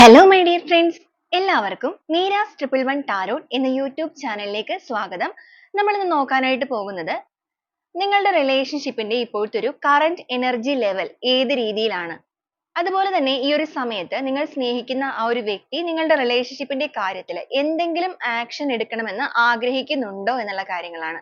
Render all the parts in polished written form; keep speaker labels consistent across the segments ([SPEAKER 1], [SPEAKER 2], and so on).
[SPEAKER 1] Hello my dear friends, എല്ലാവർക്കും Meera's triple one tarot എന്ന YouTube ചാനലിലേക്ക് സ്വാഗതം. നമ്മൾ ഇന്ന് നോക്കാനായിട്ട് പോകുന്നത് നിങ്ങളുടെ റിലേഷൻഷിപ്പിന്റെ ഇപ്പോഴത്തെ ഒരു കറന്റ് എനർജി ലെവൽ ഏത് രീതിയിലാണ്, അതുപോലെ തന്നെ ഈ ഒരു സമയത്ത് നിങ്ങൾ സ്നേഹിക്കുന്ന ആ ഒരു വ്യക്തി നിങ്ങളുടെ റിലേഷൻഷിപ്പിന്റെ കാര്യത്തിൽ എന്തെങ്കിലും ആക്ഷൻ എടുക്കണമെന്ന് ആഗ്രഹിക്കുന്നുണ്ടോ എന്നുള്ള കാര്യങ്ങളാണ്.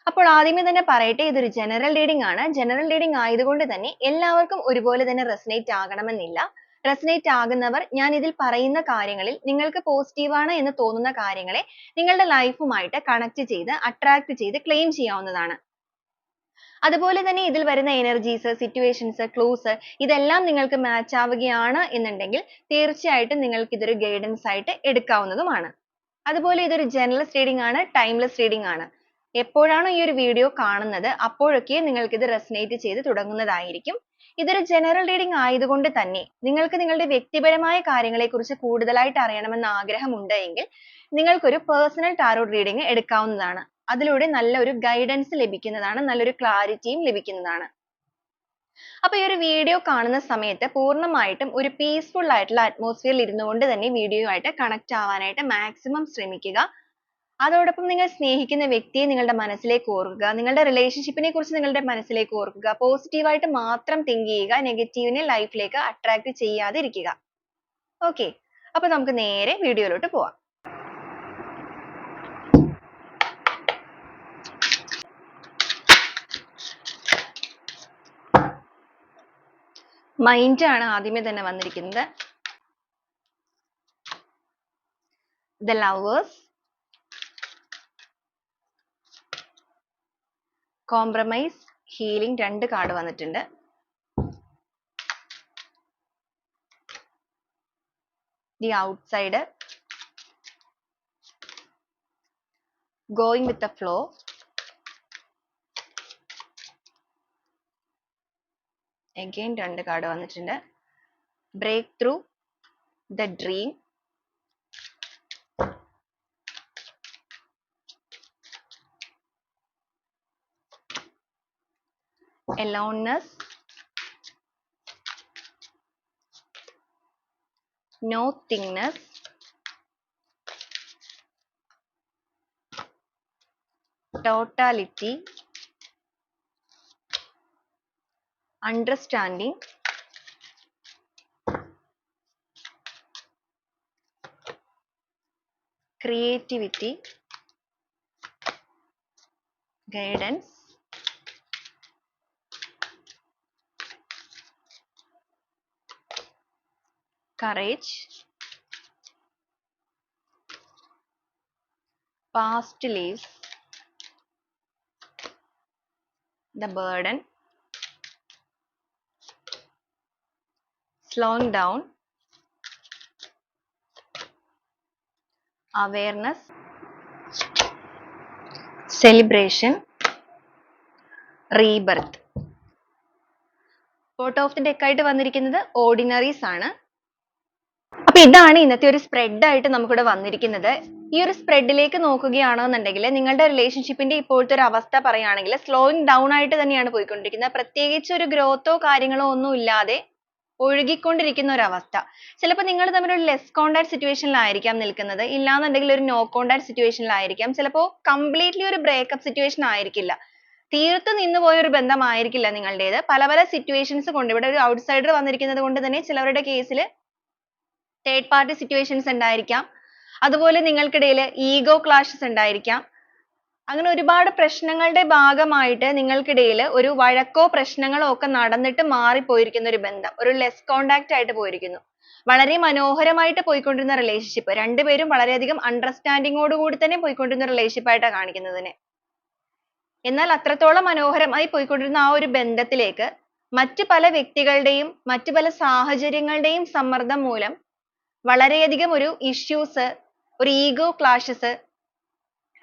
[SPEAKER 1] അപ്പോൾ ആദ്യമേ തന്നെ പറയട്ടെ, ഇതൊരു ജനറൽ റീഡിംഗ് ആണ്. ജനറൽ റീഡിംഗ് ആയതുകൊണ്ട് തന്നെ എല്ലാവർക്കും ഒരുപോലെ തന്നെ റെസനേറ്റ് ആകണമെന്നില്ല. റെസനേറ്റ് ആകുന്നവർ ഞാൻ ഇതിൽ പറയുന്ന കാര്യങ്ങളിൽ നിങ്ങൾക്ക് പോസിറ്റീവ് ആണ് എന്ന് തോന്നുന്ന കാര്യങ്ങളെ നിങ്ങളുടെ ലൈഫുമായിട്ട് കണക്ട് ചെയ്ത് അട്രാക്ട് ചെയ്ത് ക്ലെയിം ചെയ്യാവുന്നതാണ്. അതുപോലെ തന്നെ ഇതിൽ വരുന്ന എനർജീസ്, സിറ്റുവേഷൻസ്, ക്ലൂസ് ഇതെല്ലാം നിങ്ങൾക്ക് മാച്ച് ആവുകയാണ് എന്നുണ്ടെങ്കിൽ തീർച്ചയായിട്ടും നിങ്ങൾക്ക് ഇതൊരു ഗൈഡൻസ് ആയിട്ട് എടുക്കാവുന്നതുമാണ്. അതുപോലെ ഇതൊരു ജനറൽ റീഡിംഗ് ആണ്, ടൈംലെസ് റീഡിംഗ് ആണ്. എപ്പോഴാണോ ഈ ഒരു വീഡിയോ കാണുന്നത് അപ്പോഴൊക്കെ നിങ്ങൾക്ക് ഇത് റെസനേറ്റ് ചെയ്ത് തുടങ്ങുന്നതായിരിക്കും. ഇതൊരു ജനറൽ റീഡിംഗ് ആയതുകൊണ്ട് തന്നെ നിങ്ങൾക്ക് നിങ്ങളുടെ വ്യക്തിപരമായ കാര്യങ്ങളെക്കുറിച്ച് കൂടുതലായിട്ട് അറിയണമെന്ന് ആഗ്രഹമുണ്ട് എങ്കിൽ നിങ്ങൾക്കൊരു പേഴ്സണൽ ടാരോട്ട് റീഡിംഗ് എടുക്കാവുന്നതാണ്. അതിലൂടെ നല്ലൊരു ഗൈഡൻസ് ലഭിക്കുന്നതാണ്, നല്ലൊരു ക്ലാരിറ്റിയും ലഭിക്കുന്നതാണ്. അപ്പോൾ ഈ ഒരു വീഡിയോ കാണുന്ന സമയത്ത് പൂർണ്ണമായിട്ടും ഒരു പീസ്ഫുൾ ആയിട്ടുള്ള അറ്റ്മോസ്ഫിയറിൽ ഇരുന്നുകൊണ്ട് തന്നെ വീഡിയോയുമായിട്ട് കണക്ട് ആവാനായിട്ട് മാക്സിമം ശ്രമിക്കുക. അതോടൊപ്പം നിങ്ങൾ സ്നേഹിക്കുന്ന വ്യക്തിയെ നിങ്ങളുടെ മനസ്സിലേക്ക് ഓർക്കുക, നിങ്ങളുടെ റിലേഷൻഷിപ്പിനെ കുറിച്ച് നിങ്ങളുടെ മനസ്സിലേക്ക് ഓർക്കുക, പോസിറ്റീവായിട്ട് മാത്രം തിങ്ക് ചെയ്യുക, നെഗറ്റീവിനെ ലൈഫിലേക്ക് അട്രാക്ട് ചെയ്യാതെ ഇരിക്കുക. ഓക്കെ, അപ്പോൾ നമുക്ക് നേരെ വീഡിയോയിലോട്ട് പോവാം. മൈൻഡ് ആണ് ആദ്യമേ തന്നെ വന്നിരിക്കുന്നത്. ദ ലവേഴ്സ്, കോംപ്രമൈസ്, ഹീലിംഗ്, രണ്ട് കാർഡ് വന്നിട്ടുണ്ട്. The outsider, going with the flow, again രണ്ട് കാർഡ് വന്നിട്ടുണ്ട്. Breakthrough, the dream, aloneness, nothingness, totality, understanding, creativity, guidance, courage, past lives, the burden, slowing down, awareness, celebration, rebirth. Photo of the deck ആയിട്ട് വന്നിരിക്കുന്നത് ഓർഡിനറീസ് ആണ്. അപ്പൊ ഇതാണ് ഇന്നത്തെ ഒരു spread ആയിട്ട് നമുക്കിവിടെ വന്നിരിക്കുന്നത്. ഈ ഒരു സ്പ്രെഡിലേക്ക് നോക്കുകയാണെന്നുണ്ടെങ്കിൽ നിങ്ങളുടെ റിലേഷൻഷിപ്പിന്റെ ഇപ്പോഴത്തെ ഒരു അവസ്ഥ പറയുകയാണെങ്കിൽ സ്ലോയിങ് ഡൗൺ ആയിട്ട് തന്നെയാണ് പോയിക്കൊണ്ടിരിക്കുന്നത്. പ്രത്യേകിച്ച് ഒരു ഗ്രോത്തോ കാര്യങ്ങളോ ഒന്നും ഇല്ലാതെ ഒഴുകിക്കൊണ്ടിരിക്കുന്ന ഒരു അവസ്ഥ. ചിലപ്പോൾ നിങ്ങൾ തമ്മിൽ ഒരു ലെസ് കോണ്ടാക്ട് സിറ്റുവേഷനിലായിരിക്കാം നിൽക്കുന്നത്, ഇല്ലാന്നുണ്ടെങ്കിൽ ഒരു നോ കോണ്ടാക്ട് സിറ്റുവേഷനിലായിരിക്കാം, ചിലപ്പോൾ കംപ്ലീറ്റ്ലി ഒരു ബ്രേക്കപ്പ് സിറ്റുവേഷൻ ആയിരിക്കില്ല, തീർത്ത് നിന്നുപോയ ഒരു ബന്ധമായിരിക്കില്ല നിങ്ങളുടേത്. പല പല സിറ്റുവേഷൻസ് കൊണ്ട്, ഇവിടെ ഒരു ഔട്ട്സൈഡർ വന്നിരിക്കുന്നത് കൊണ്ട് തന്നെ ചിലവരുടെ കേസിൽ തേർഡ് പാർട്ടി സിറ്റുവേഷൻസ് ഉണ്ടായിരിക്കാം, അതുപോലെ നിങ്ങൾക്കിടയിൽ ഈഗോ ക്ലാഷസ് ഉണ്ടായിരിക്കാം. അങ്ങനെ ഒരുപാട് പ്രശ്നങ്ങളുടെ ഭാഗമായിട്ട് നിങ്ങൾക്കിടയിൽ ഒരു വഴക്കോ പ്രശ്നങ്ങളോ ഒക്കെ നടന്നിട്ട് മാറിപ്പോയിരിക്കുന്ന ഒരു ബന്ധം, ഒരു ലെസ് കോണ്ടാക്ട് ആയിട്ട് പോയിരിക്കുന്നു. വളരെ മനോഹരമായിട്ട് പോയിക്കൊണ്ടിരുന്ന റിലേഷൻഷിപ്പ്, രണ്ടുപേരും വളരെയധികം അണ്ടർസ്റ്റാൻഡിങ്ങോട് കൂടി തന്നെ പോയിക്കൊണ്ടിരുന്ന റിലേഷൻഷിപ്പ് ആയിട്ടാണ് കാണിക്കുന്നതിന്. എന്നാൽ അത്രത്തോളം മനോഹരമായി പോയിക്കൊണ്ടിരുന്ന ആ ഒരു ബന്ധത്തിലേക്ക് മറ്റു പല വ്യക്തികളുടെയും മറ്റു പല സാഹചര്യങ്ങളുടെയും സമ്മർദ്ദം മൂലം വളരെയധികം ഒരു ഇഷ്യൂസ്, ഒരു ഈഗോ ക്ലാഷസ്,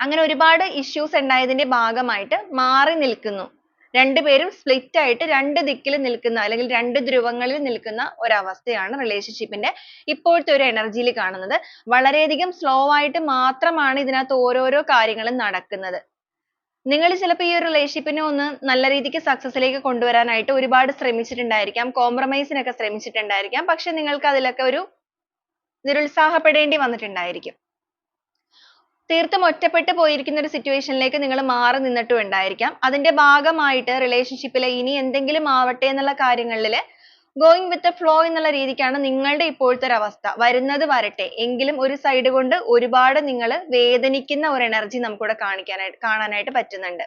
[SPEAKER 1] അങ്ങനെ ഒരുപാട് ഇഷ്യൂസ് ഉണ്ടായതിന്റെ ഭാഗമായിട്ട് മാറി നിൽക്കുന്നു. രണ്ടുപേരും സ്പ്ലിറ്റ് ആയിട്ട് രണ്ട് ദിക്കിൽ നിൽക്കുന്ന, അല്ലെങ്കിൽ രണ്ട് ധ്രുവങ്ങളിൽ നിൽക്കുന്ന ഒരവസ്ഥയാണ് റിലേഷൻഷിപ്പിന്റെ ഇപ്പോഴത്തെ ഒരു എനർജിയിൽ കാണുന്നത്. വളരെയധികം സ്ലോ ആയിട്ട് മാത്രമാണ് ഇതിനകത്ത് ഓരോരോ കാര്യങ്ങളും നടക്കുന്നത്. നിങ്ങൾ ചിലപ്പോൾ ഈ ഒരു റിലേഷൻഷിപ്പിനെ ഒന്ന് നല്ല രീതിക്ക് സക്സസിലേക്ക് കൊണ്ടുവരാനായിട്ട് ഒരുപാട് ശ്രമിച്ചിട്ടുണ്ടായിരിക്കാം, കോംപ്രമൈസിനൊക്കെ ശ്രമിച്ചിട്ടുണ്ടായിരിക്കാം. പക്ഷെ നിങ്ങൾക്ക് അതിലൊക്കെ ഒരു നിരുത്സാഹപ്പെടേണ്ടി വന്നിട്ടുണ്ടായിരിക്കും. തീർത്തും ഒറ്റപ്പെട്ടു പോയിരിക്കുന്ന ഒരു സിറ്റുവേഷനിലേക്ക് നിങ്ങൾ മാറി നിന്നിട്ടും ഉണ്ടായിരിക്കാം. അതിന്റെ ഭാഗമായിട്ട് റിലേഷൻഷിപ്പിൽ ഇനി എന്തെങ്കിലും ആവട്ടെ എന്നുള്ള കാര്യങ്ങളിൽ ഗോയിങ് വിത്ത് ദ ഫ്ലോ എന്നുള്ള രീതിക്കാണ് നിങ്ങളുടെ ഇപ്പോഴത്തെ ഒരു അവസ്ഥ. വരുന്നത് വരട്ടെ, എങ്കിലും ഒരു സൈഡ് കൊണ്ട് ഒരുപാട് നിങ്ങൾ വേദനിക്കുന്ന ഒരു എനർജി നമുക്കിവിടെ കാണാനായിട്ട് പറ്റുന്നുണ്ട്.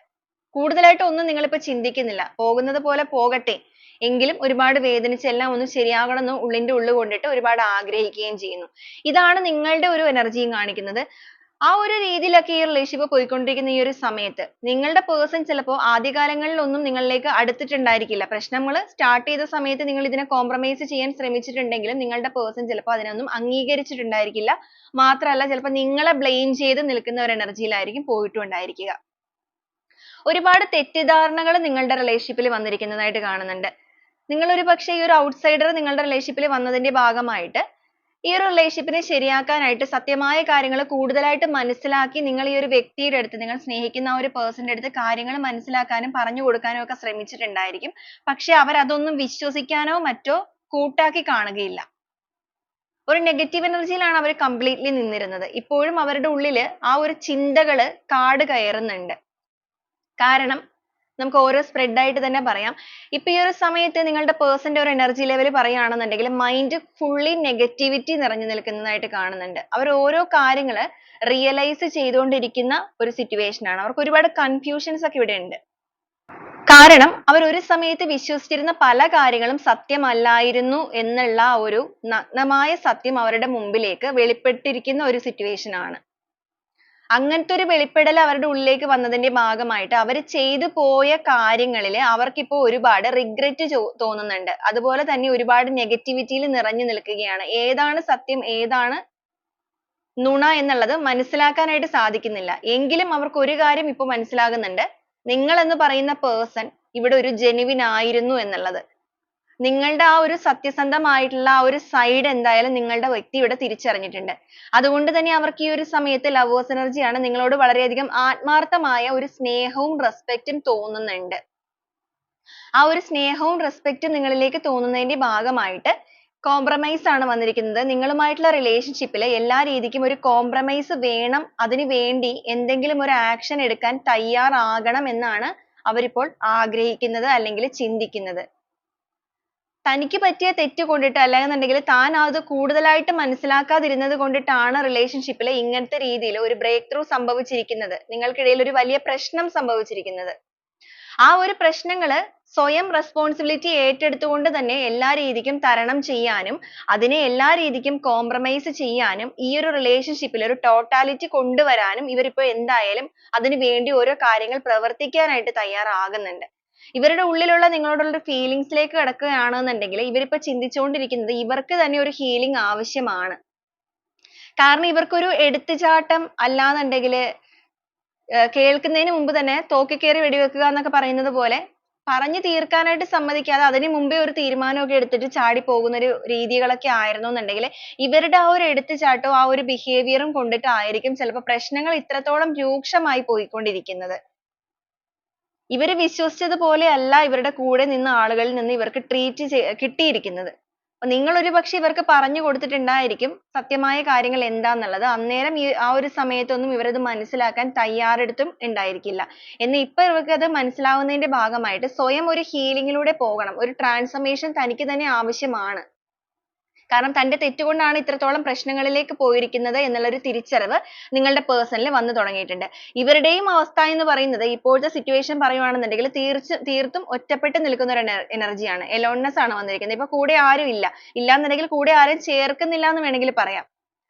[SPEAKER 1] കൂടുതലായിട്ട് ഒന്നും നിങ്ങളിപ്പോ ചിന്തിക്കുന്നില്ല. പോകുന്നത് പോലെ പോകട്ടെ, എങ്കിലും ഒരുപാട് വേദനിച്ച് എല്ലാം ഒന്ന് ശരിയാകണം എന്ന് ഉള്ളിന്റെ ഉള്ളിൽ കൊണ്ടിട്ട് ഒരുപാട് ആഗ്രഹിക്കുകയും ചെയ്യുന്നു. ഇതാണ് നിങ്ങളുടെ ഒരു എനർജിയും കാണിക്കുന്നത്. ആ ഒരു രീതിയിലൊക്കെ ഈ റിലേഷൻഷിപ്പ് പോയിക്കൊണ്ടിരിക്കുന്ന ഈ ഒരു സമയത്ത് നിങ്ങളുടെ പേഴ്സൺ ചിലപ്പോൾ ആദ്യകാലങ്ങളിലൊന്നും നിങ്ങളിലേക്ക് അടുത്തിട്ടുണ്ടായിരിക്കില്ല. പ്രശ്നങ്ങൾ സ്റ്റാർട്ട് ചെയ്ത സമയത്ത് നിങ്ങൾ ഇതിനെ കോംപ്രമൈസ് ചെയ്യാൻ ശ്രമിച്ചിട്ടുണ്ടെങ്കിലും നിങ്ങളുടെ പേഴ്സൺ ചിലപ്പോൾ അതിനൊന്നും അംഗീകരിച്ചിട്ടുണ്ടായിരിക്കില്ല. മാത്രമല്ല ചിലപ്പോൾ നിങ്ങളെ ബ്ലെയിം ചെയ്ത് നിൽക്കുന്ന ഒരു എനർജിയിലായിരിക്കും പോയിട്ടുണ്ടായിരിക്കുക. ഒരുപാട് തെറ്റിദ്ധാരണകൾ നിങ്ങളുടെ റിലേഷൻഷിപ്പിൽ വന്നിരിക്കുന്നതായിട്ട് കാണുന്നുണ്ട്. നിങ്ങൾ ഒരു പക്ഷേ ഈ ഒരു ഔട്ട്സൈഡർ നിങ്ങളുടെ റിലേഷൻഷിപ്പിൽ വന്നതിന്റെ ഭാഗമായിട്ട് ഈ ഒരു റിലേഷൻഷിപ്പിനെ ശരിയാക്കാനായിട്ട് സത്യമായ കാര്യങ്ങൾ കൂടുതലായിട്ട് മനസ്സിലാക്കി നിങ്ങൾ ഈ ഒരു വ്യക്തിയുടെ അടുത്ത്, നിങ്ങൾ സ്നേഹിക്കുന്ന ആ ഒരു പേഴ്സന്റെ അടുത്ത് കാര്യങ്ങൾ മനസ്സിലാക്കാനും പറഞ്ഞു കൊടുക്കാനും ഒക്കെ ശ്രമിച്ചിട്ടുണ്ടായിരിക്കും. പക്ഷെ അവർ അതൊന്നും വിശ്വസിക്കാനോ മറ്റോ കൂട്ടാക്കി കാണുകയില്ല. ഒരു നെഗറ്റീവ് എനർജിയിലാണ് അവർ കംപ്ലീറ്റ്ലി നിന്നിരുന്നത്. ഇപ്പോഴും അവരുടെ ഉള്ളിൽ ആ ഒരു ചിന്തകൾ കാട് കയറുന്നുണ്ട്. കാരണം നമുക്ക് ഓരോ സ്പ്രെഡ് ആയിട്ട് തന്നെ പറയാം. ഇപ്പൊ ഈ ഒരു സമയത്ത് നിങ്ങളുടെ പേഴ്സന്റെ ഒരു എനർജി ലെവൽ പറയുകയാണെന്നുണ്ടെങ്കിൽ മൈൻഡ് ഫുള്ളി നെഗറ്റിവിറ്റി നിറഞ്ഞു നിൽക്കുന്നതായിട്ട് കാണുന്നുണ്ട്. അവർ ഓരോ കാര്യങ്ങൾ റിയലൈസ് ചെയ്തുകൊണ്ടിരിക്കുന്ന ഒരു സിറ്റുവേഷൻ ആണ്. അവർക്ക് ഒരുപാട് കൺഫ്യൂഷൻസ് ഒക്കെ ഇവിടെ ഉണ്ട്. കാരണം അവർ ഒരു സമയത്ത് വിശ്വസിച്ചിരുന്ന പല കാര്യങ്ങളും സത്യമല്ലായിരുന്നു എന്നുള്ള ഒരു നഗ്നമായ സത്യം അവരുടെ മുമ്പിലേക്ക് വെളിപ്പെട്ടിരിക്കുന്ന ഒരു സിറ്റുവേഷൻ ആണ്. അങ്ങനത്തെ ഒരു വെളിപ്പെടൽ അവരുടെ ഉള്ളിലേക്ക് വന്നതിന്റെ ഭാഗമായിട്ട് അവർ ചെയ്തു പോയ കാര്യങ്ങളിൽ അവർക്കിപ്പോ ഒരുപാട് റിഗ്രറ്റ് തോന്നുന്നുണ്ട്. അതുപോലെ തന്നെ ഒരുപാട് നെഗറ്റിവിറ്റിയിൽ നിറഞ്ഞു നിൽക്കുകയാണ്. ഏതാണ് സത്യം ഏതാണ് നുണ എന്നുള്ളത് മനസ്സിലാക്കാനായിട്ട് സാധിക്കുന്നില്ല. എങ്കിലും അവർക്ക് ഒരു കാര്യം ഇപ്പൊ മനസ്സിലാകുന്നുണ്ട്. നിങ്ങൾ എന്ന് പറയുന്ന പേഴ്സൺ ഇവിടെ ഒരു ജെനുവിൻ ആയിരുന്നു എന്നുള്ളത്. നിങ്ങളുടെ ആ ഒരു സത്യസന്ധമായിട്ടുള്ള ആ ഒരു സൈഡ് എന്തായാലും നിങ്ങളുടെ വ്യക്തി ഇവിടെ തിരിച്ചറിഞ്ഞിട്ടുണ്ട്. അതുകൊണ്ട് തന്നെ അവർക്ക് ഈ ഒരു സമയത്ത് ലവേഴ്സ് എനർജിയാണ്. നിങ്ങളോട് വളരെയധികം ആത്മാർത്ഥമായ ഒരു സ്നേഹവും റെസ്പെക്റ്റും തോന്നുന്നുണ്ട്. ആ ഒരു സ്നേഹവും റെസ്പെക്റ്റും നിങ്ങളിലേക്ക് തോന്നുന്നതിന്റെ ഭാഗമായിട്ട് കോംപ്രമൈസ് ആണ് വന്നിരിക്കുന്നത്. നിങ്ങളുമായിട്ടുള്ള റിലേഷൻഷിപ്പിൽ എല്ലാ രീതിക്കും ഒരു കോംപ്രമൈസ് വേണം. അതിനു വേണ്ടി എന്തെങ്കിലും ഒരു ആക്ഷൻ എടുക്കാൻ തയ്യാറാകണം എന്നാണ് അവരിപ്പോൾ ആഗ്രഹിക്കുന്നത് അല്ലെങ്കിൽ ചിന്തിക്കുന്നത്. തനിക്ക് പറ്റിയ തെറ്റ് കൊണ്ടിട്ട് അല്ലാന്നുണ്ടെങ്കിൽ താൻ അത് കൂടുതലായിട്ട് മനസ്സിലാക്കാതിരുന്നത് കൊണ്ടിട്ടാണ് റിലേഷൻഷിപ്പിൽ ഇങ്ങനത്തെ രീതിയിൽ ഒരു ബ്രേക്ക് ത്രൂ സംഭവിച്ചിരിക്കുന്നത്. നിങ്ങൾക്കിടയിൽ ഒരു വലിയ പ്രശ്നം സംഭവിച്ചിരിക്കുന്നത്. ആ ഒരു പ്രശ്നങ്ങള് സ്വയം റെസ്പോൺസിബിലിറ്റി ഏറ്റെടുത്തുകൊണ്ട് തന്നെ എല്ലാ രീതിക്കും തരണം ചെയ്യാനും അതിനെ എല്ലാ രീതിക്കും കോംപ്രമൈസ് ചെയ്യാനും ഈ ഒരു റിലേഷൻഷിപ്പിൽ ഒരു ടോട്ടാലിറ്റി കൊണ്ടുവരാനും ഇവരിപ്പോ എന്തായാലും അതിനു വേണ്ടി ഓരോ കാര്യങ്ങൾ പ്രവർത്തിക്കാനായിട്ട് തയ്യാറാകുന്നുണ്ട്. ഇവരുടെ ഉള്ളിലുള്ള നിങ്ങളോടുള്ള ഫീലിങ്സിലേക്ക് കിടക്കുകയാണെന്നുണ്ടെങ്കിൽ ഇവരിപ്പോ ചിന്തിച്ചുകൊണ്ടിരിക്കുന്നത് ഇവർക്ക് തന്നെ ഒരു ഹീലിംഗ് ആവശ്യമാണ്. കാരണം ഇവർക്കൊരു എടുത്തുചാട്ടം അല്ലാന്നുണ്ടെങ്കിൽ കേൾക്കുന്നതിന് മുമ്പ് തന്നെ തോക്കിക്കേറി വെടിവെക്കുക എന്നൊക്കെ പറയുന്നത് പോലെ പറഞ്ഞു തീർക്കാനായിട്ട് സമ്മതിക്കാതെ അതിന് മുമ്പേ ഒരു തീരുമാനമൊക്കെ എടുത്തിട്ട് ചാടി പോകുന്ന ഒരു രീതികളൊക്കെ ആയിരുന്നു എന്നുണ്ടെങ്കിൽ ഇവരുടെ ആ ഒരു എടുത്തുചാട്ടവും ആ ഒരു ബിഹേവിയറും കൊണ്ടിട്ടായിരിക്കും ചിലപ്പോൾ പ്രശ്നങ്ങൾ ഇത്രത്തോളം രൂക്ഷമായി പോയിക്കൊണ്ടിരിക്കുന്നത്. ഇവര് വിശ്വസിച്ചതുപോലെ അല്ല ഇവരുടെ കൂടെ നിന്ന ആളുകളിൽ നിന്ന് ഇവർക്ക് ട്രീറ്റ് കിട്ടിയിരിക്കുന്നത്. നിങ്ങൾ ഒരു പക്ഷെ ഇവർക്ക് പറഞ്ഞു കൊടുത്തിട്ടുണ്ടായിരിക്കും സത്യമായ കാര്യങ്ങൾ എന്താന്നുള്ളത്. അന്നേരം ആ ഒരു സമയത്തൊന്നും ഇവരത് മനസ്സിലാക്കാൻ തയ്യാറെടുത്തും ഉണ്ടായിരിക്കില്ല. എന്നാൽ ഇപ്പൊ ഇവർക്ക് അത് മനസ്സിലാവുന്നതിന്റെ ഭാഗമായിട്ട് സ്വയം ഒരു ഹീലിംഗിലൂടെ പോകണം. ഒരു ട്രാൻസ്ഫർമേഷൻ തനിക്ക് തന്നെ ആവശ്യമാണ്. കാരണം തന്റെ തെറ്റുകൊണ്ടാണ് ഇത്രത്തോളം പ്രശ്നങ്ങളിലേക്ക് പോയിരിക്കുന്നത് എന്നുള്ള ഒരു തിരിച്ചറിവ് നിങ്ങളുടെ പേഴ്സണിൽ വന്നു തുടങ്ങിയിട്ടുണ്ട്. ഇവരുടെയും അവസ്ഥ എന്ന് പറയുന്നത് ഇപ്പോഴത്തെ സിറ്റുവേഷൻ പറയുവാണെന്നുണ്ടെങ്കിൽ തീർത്തും ഒറ്റപ്പെട്ട് നിൽക്കുന്ന ഒരു എനർജിയാണ്. എലോൺനെസ് ആണ് വന്നിരിക്കുന്നത്. ഇപ്പൊ കൂടെ ആരും ഇല്ല. ഇല്ലാന്നുണ്ടെങ്കിൽ കൂടെ ആരും ചേർക്കുന്നില്ല എന്ന് വേണമെങ്കിൽ പറയാം.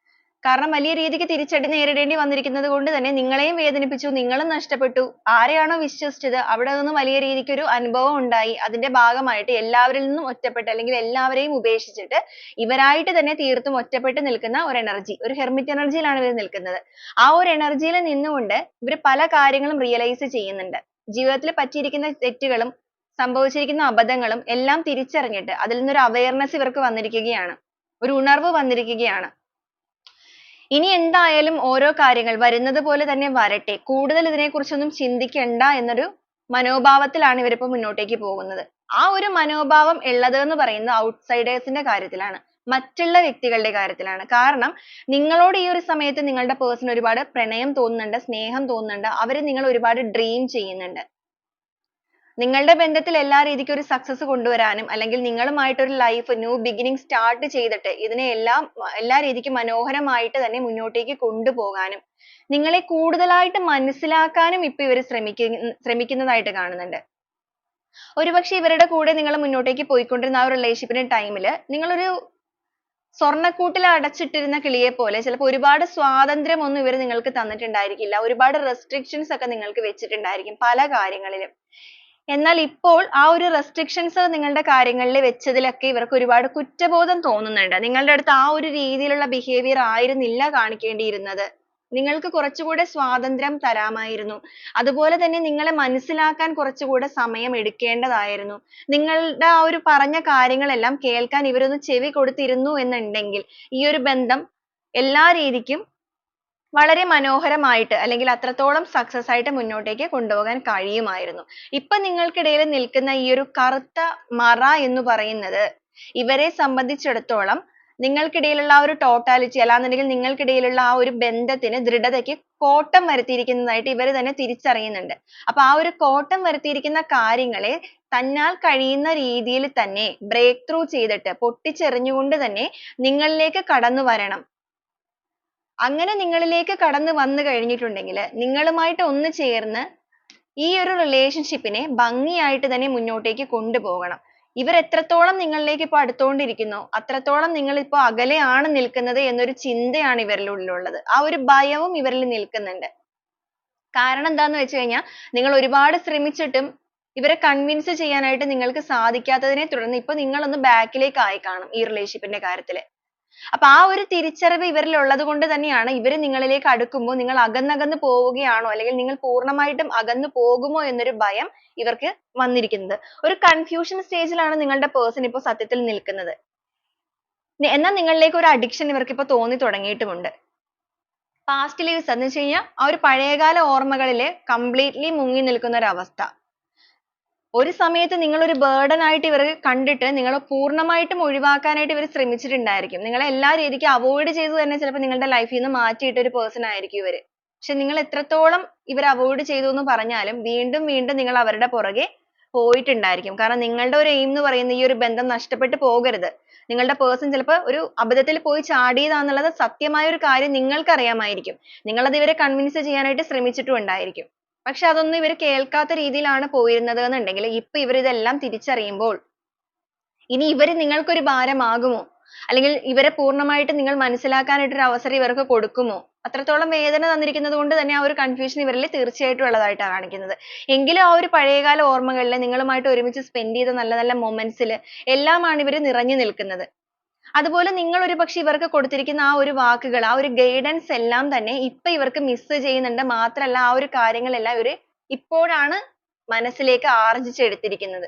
[SPEAKER 1] കാരണം വലിയ രീതിക്ക് തിരിച്ചടി നേരിടേണ്ടി വന്നിരിക്കുന്നത് കൊണ്ട് തന്നെ നിങ്ങളെയും വേദനിപ്പിച്ചു, നിങ്ങളും നഷ്ടപ്പെട്ടു. ആരെയാണോ വിശ്വസിച്ചത് അവിടെ നിന്ന് വലിയ രീതിക്ക് ഒരു അനുഭവം ഉണ്ടായി. അതിന്റെ ഭാഗമായിട്ട് എല്ലാവരിൽ നിന്നും ഒറ്റപ്പെട്ട് അല്ലെങ്കിൽ എല്ലാവരെയും ഉപേക്ഷിച്ചിട്ട് ഇവരായിട്ട് തന്നെ തീർത്തും ഒറ്റപ്പെട്ട് നിൽക്കുന്ന ഒരു എനർജി, ഒരു ഹെർമിറ്റ് എനർജിയിലാണ് ഇവർ നിൽക്കുന്നത്. ആ ഒരു എനർജിയിൽ നിന്നുകൊണ്ട് ഇവർ പല കാര്യങ്ങളും റിയലൈസ് ചെയ്യുന്നുണ്ട്. ജീവിതത്തിൽ പറ്റിയിരിക്കുന്ന തെറ്റുകളും സംഭവിച്ചിരിക്കുന്ന അബദ്ധങ്ങളും എല്ലാം തിരിച്ചറിഞ്ഞിട്ട് അതിൽ നിന്നൊരു അവയർനെസ് ഇവർക്ക് വന്നിരിക്കുകയാണ്, ഒരു ഉണർവ് വന്നിരിക്കുകയാണ്. ഇനി എന്തായാലും ഓരോ കാര്യങ്ങൾ വരുന്നത് പോലെ തന്നെ വരട്ടെ, കൂടുതൽ ഇതിനെക്കുറിച്ചൊന്നും ചിന്തിക്കണ്ട എന്നൊരു മനോഭാവത്തിലാണ് ഇവരിപ്പോ മുന്നോട്ടേക്ക് പോകുന്നത്. ആ ഒരു മനോഭാവം ഉള്ളത് എന്ന് പറയുന്നത് ഔട്ട്സൈഡേഴ്സിന്റെ കാര്യത്തിലാണ്. മറ്റുള്ള വ്യക്തികളുടെ കാര്യത്തിലാണ്. കാരണം നിങ്ങളോട് ഈ ഒരു സമയത്ത് നിങ്ങളുടെ പേഴ്സൺ ഒരുപാട് പ്രണയം തോന്നുന്നുണ്ട്, സ്നേഹം തോന്നുന്നുണ്ട്, അവര് നിങ്ങളെ ഒരുപാട് ഡ്രീം ചെയ്യുന്നുണ്ട്. നിങ്ങളുടെ ബന്ധത്തിൽ എല്ലാ രീതിക്കും ഒരു സക്സസ് കൊണ്ടുവരാനും അല്ലെങ്കിൽ നിങ്ങളുമായിട്ട് ഒരു ലൈഫ് ന്യൂ ബിഗിനിങ് സ്റ്റാർട്ട് ചെയ്തിട്ട് ഇതിനെ എല്ലാ രീതിക്കും മനോഹരമായിട്ട് തന്നെ മുന്നോട്ടേക്ക് കൊണ്ടുപോകാനും നിങ്ങളെ കൂടുതലായിട്ട് മനസ്സിലാക്കാനും ഇപ്പൊ ഇവർ ശ്രമിക്കുന്നതായിട്ട് കാണുന്നുണ്ട്. ഒരുപക്ഷെ ഇവരുടെ കൂടെ നിങ്ങൾ മുന്നോട്ടേക്ക് പോയിക്കൊണ്ടിരുന്ന ആ ഒരു റിലേഷൻഷിപ്പിന്റെ ടൈമിൽ നിങ്ങളൊരു സ്വർണ്ണക്കൂട്ടിൽ അടച്ചിട്ടിരുന്ന കിളിയെ പോലെ ചിലപ്പോൾ ഒരുപാട് സ്വാതന്ത്ര്യം ഒന്നും ഇവർ നിങ്ങൾക്ക് തന്നിട്ടുണ്ടായിരിക്കില്ല. ഒരുപാട് റെസ്ട്രിക്ഷൻസ് ഒക്കെ നിങ്ങൾക്ക് വെച്ചിട്ടുണ്ടായിരിക്കും പല കാര്യങ്ങളിലും. എന്നാൽ ഇപ്പോൾ ആ ഒരു റെസ്ട്രിക്ഷൻസ് നിങ്ങളുടെ കാര്യങ്ങളിൽ വെച്ചതിലൊക്കെ ഇവർക്ക് ഒരുപാട് കുറ്റബോധം തോന്നുന്നുണ്ട്. നിങ്ങളുടെ അടുത്ത് ആ ഒരു രീതിയിലുള്ള ബിഹേവിയർ ആയിരുന്നില്ല കാണിക്കേണ്ടിയിരുന്നത്. നിങ്ങൾക്ക് കുറച്ചുകൂടെ സ്വാതന്ത്ര്യം തരാമായിരുന്നു. അതുപോലെ തന്നെ നിങ്ങളെ മനസ്സിലാക്കാൻ കുറച്ചുകൂടെ സമയം എടുക്കേണ്ടതായിരുന്നു. നിങ്ങളുടെ ആ ഒരു പറഞ്ഞ കാര്യങ്ങളെല്ലാം കേൾക്കാൻ ഇവരൊന്ന് ചെവി കൊടുത്തിരുന്നു എന്നുണ്ടെങ്കിൽ ഈ ഒരു ബന്ധം എല്ലാ രീതിക്കും വളരെ മനോഹരമായിട്ട് അല്ലെങ്കിൽ അത്രത്തോളം സക്സസ് ആയിട്ട് മുന്നോട്ടേക്ക് കൊണ്ടുപോകാൻ കഴിയുമായിരുന്നു. ഇപ്പൊ നിങ്ങൾക്കിടയിൽ നിൽക്കുന്ന ഈ ഒരു കറുത്ത മറ എന്ന് പറയുന്നത് ഇവരെ സംബന്ധിച്ചിടത്തോളം നിങ്ങൾക്കിടയിലുള്ള ആ ഒരു ടോട്ടാലിറ്റി അല്ലാന്നുണ്ടെങ്കിൽ നിങ്ങൾക്കിടയിലുള്ള ആ ഒരു ബന്ധത്തിന് ദൃഢതയ്ക്ക് കോട്ടം വരുത്തിയിരിക്കുന്നതായിട്ട് ഇവർ തന്നെ തിരിച്ചറിയുന്നുണ്ട്. അപ്പൊ ആ ഒരു കോട്ടം വരുത്തിയിരിക്കുന്ന കാര്യങ്ങളെ തന്നാൽ കഴിയുന്ന രീതിയിൽ തന്നെ ബ്രേക്ക് ത്രൂ ചെയ്തിട്ട് പൊട്ടിച്ചെറിഞ്ഞുകൊണ്ട് തന്നെ നിങ്ങളിലേക്ക് കടന്നു വരണം. അങ്ങനെ നിങ്ങളിലേക്ക് കടന്നു വന്നു കഴിഞ്ഞിട്ടുണ്ടെങ്കിൽ നിങ്ങളുമായിട്ട് ഒന്ന് ചേർന്ന് ഈ ഒരു റിലേഷൻഷിപ്പിനെ ഭംഗിയായിട്ട് തന്നെ മുന്നോട്ടേക്ക് കൊണ്ടുപോകണം. ഇവർ എത്രത്തോളം നിങ്ങളിലേക്ക് ഇപ്പോൾ അടുത്തുകൊണ്ടിരിക്കുന്നോ അത്രത്തോളം നിങ്ങൾ ഇപ്പോൾ അകലെയാണ് നിൽക്കുന്നത് എന്നൊരു ചിന്തയാണ് ഇവരുടെ ഉള്ളിലുള്ളത്. ആ ഒരു ഭയവും ഇവരിൽ നിൽക്കുന്നുണ്ട്. കാരണം എന്താന്ന് വെച്ച് കഴിഞ്ഞാൽ നിങ്ങൾ ഒരുപാട് ശ്രമിച്ചിട്ടും ഇവരെ കൺവിൻസ് ചെയ്യാനായിട്ട് നിങ്ങൾക്ക് സാധിക്കാത്തതിനെ തുടർന്ന് ഇപ്പൊ നിങ്ങളൊന്ന് ബാക്കിലേക്ക് ആയി കാണും ഈ റിലേഷൻഷിപ്പിന്റെ കാര്യത്തിൽ. അപ്പൊ ആ ഒരു തിരിച്ചറിവ് ഇവരിൽ ഉള്ളത് കൊണ്ട് തന്നെയാണ് ഇവര് നിങ്ങളിലേക്ക് അടുക്കുമ്പോൾ നിങ്ങൾ അകന്നകന്ന് പോവുകയാണോ അല്ലെങ്കിൽ നിങ്ങൾ പൂർണ്ണമായിട്ടും അകന്നു പോകുമോ എന്നൊരു ഭയം ഇവർക്ക് വന്നിരിക്കുന്നത്. ഒരു കൺഫ്യൂഷൻ സ്റ്റേജിലാണ് നിങ്ങളുടെ പേഴ്സൺ ഇപ്പോൾ സത്യത്തിൽ നിൽക്കുന്നത്. എന്നാൽ നിങ്ങളിലേക്ക് ഒരു അഡിക്ഷൻ ഇവർക്ക് ഇപ്പോൾ തോന്നി തുടങ്ങിയിട്ടുമുണ്ട്. പാസ്റ്റ് ലീവ്സ് എന്ന് വെച്ച് കഴിഞ്ഞാൽ ആ ഒരു പഴയകാല ഓർമ്മകളിൽ കംപ്ലീറ്റ്ലി മുങ്ങി നിൽക്കുന്ന ഒരു അവസ്ഥ. ഒരു സമയത്ത് നിങ്ങൾ ഒരു ബർഡൻ ആയിട്ട് ഇവർ കണ്ടിട്ട് നിങ്ങളെ പൂർണ്ണമായിട്ടും ഒഴിവാക്കാനായിട്ട് ഇവർ ശ്രമിച്ചിട്ടുണ്ടായിരിക്കും. നിങ്ങളെ എല്ലാ രീതിക്കും അവോയ്ഡ് ചെയ്തു തന്നെ ചിലപ്പോൾ നിങ്ങളുടെ ലൈഫിൽ നിന്ന് മാറ്റിയിട്ട ഒരു പേഴ്സൺ ആയിരിക്കും ഇവർ. പക്ഷെ നിങ്ങൾ എത്രത്തോളം ഇവർ അവോയ്ഡ് ചെയ്തു എന്ന് പറഞ്ഞാലും വീണ്ടും വീണ്ടും നിങ്ങൾ അവരുടെ പുറകെ പോയിട്ടുണ്ടായിരിക്കും. കാരണം നിങ്ങളുടെ ഒരു എയിം എന്ന് പറയുന്ന ഈ ഒരു ബന്ധം നഷ്ടപ്പെട്ടു പോകരുത്. നിങ്ങളുടെ പേഴ്സൺ ചിലപ്പോൾ ഒരു അബദ്ധത്തിൽ പോയി ചാടിയതാന്നുള്ളത് സത്യമായ ഒരു കാര്യം നിങ്ങൾക്ക് അറിയാമായിരിക്കും. നിങ്ങൾ അത് ഇവരെ കൺവിൻസ് ചെയ്യാനായിട്ട് ശ്രമിച്ചിട്ടും ഉണ്ടായിരിക്കും. പക്ഷെ അതൊന്നും ഇവർ കേൾക്കാത്ത രീതിയിലാണ് പോയിരുന്നത് എന്നുണ്ടെങ്കിൽ ഇപ്പൊ ഇവർ ഇതെല്ലാം തിരിച്ചറിയുമ്പോൾ ഇനി ഇവർ നിങ്ങൾക്കൊരു ഭാരമാകുമോ? അല്ലെങ്കിൽ ഇവരെ പൂർണ്ണമായിട്ട് നിങ്ങൾ മനസ്സിലാക്കാനായിട്ട് ഒരു അവസരം ഇവർക്ക് കൊടുക്കുമോ? അത്രത്തോളം വേദന തന്നിരിക്കുന്നത് കൊണ്ട് തന്നെ ആ ഒരു കൺഫ്യൂഷൻ ഇവരിൽ തീർച്ചയായിട്ടും ഉള്ളതായിട്ടാണ് കാണിക്കുന്നത്. എങ്കിലും ആ ഒരു പഴയകാല ഓർമ്മകളിൽ നിങ്ങളുമായിട്ട് ഒരുമിച്ച് സ്പെൻഡ് ചെയ്ത നല്ല നല്ല മൊമെന്റ്സിൽ എല്ലാമാണ് ഇവർ നിറഞ്ഞു നിൽക്കുന്നത്. അതുപോലെ നിങ്ങൾ ഒരുപക്ഷെ ഇവർക്ക് കൊടുത്തിരിക്കുന്ന ആ ഒരു വാക്കുകൾ ആ ഒരു ഗൈഡൻസ് എല്ലാം തന്നെ ഇപ്പൊ ഇവർക്ക് മിസ് ചെയ്യുന്നുണ്ട്. മാത്രമല്ല ആ ഒരു കാര്യങ്ങളെല്ലാം ഇവർ ഇപ്പോഴാണ് മനസ്സിലേക്ക് ആർജിച്ചെടുത്തിരിക്കുന്നത്.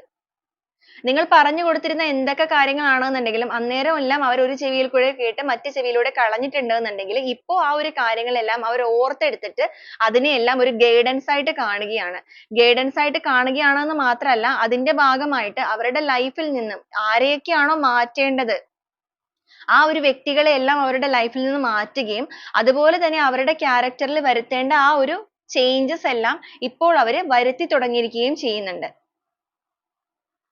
[SPEAKER 1] നിങ്ങൾ പറഞ്ഞു കൊടുത്തിരുന്ന എന്തൊക്കെ കാര്യങ്ങളാണെന്നുണ്ടെങ്കിലും അന്നേരം എല്ലാം അവർ ഒരു ചെവിയിൽ കൂടെ കേട്ട് മറ്റു ചെവിയിലൂടെ കളഞ്ഞിട്ടുണ്ട് എന്നുണ്ടെങ്കിൽ ഇപ്പോ ആ ഒരു കാര്യങ്ങളെല്ലാം അവർ ഓർത്തെടുത്തിട്ട് അതിനെയെല്ലാം ഒരു ഗൈഡൻസ് ആയിട്ട് കാണുകയാണ്. ഗൈഡൻസ് ആയിട്ട് കാണുകയാണെന്ന് മാത്രമല്ല അതിന്റെ ഭാഗമായിട്ട് അവരുടെ ലൈഫിൽ നിന്നും ആരെയൊക്കെയാണോ മാറ്റേണ്ടത് ആ ഒരു വ്യക്തികളെ എല്ലാം അവരുടെ ലൈഫിൽ നിന്ന് മാറ്റുകയും അതുപോലെ തന്നെ അവരുടെ ക്യാരക്ടറിൽ വരുത്തേണ്ട ആ ഒരു ചേഞ്ചസ് എല്ലാം ഇപ്പോൾ അവർ വരുത്തി തുടങ്ങിയിരിക്കുകയും ചെയ്യുന്നുണ്ട്.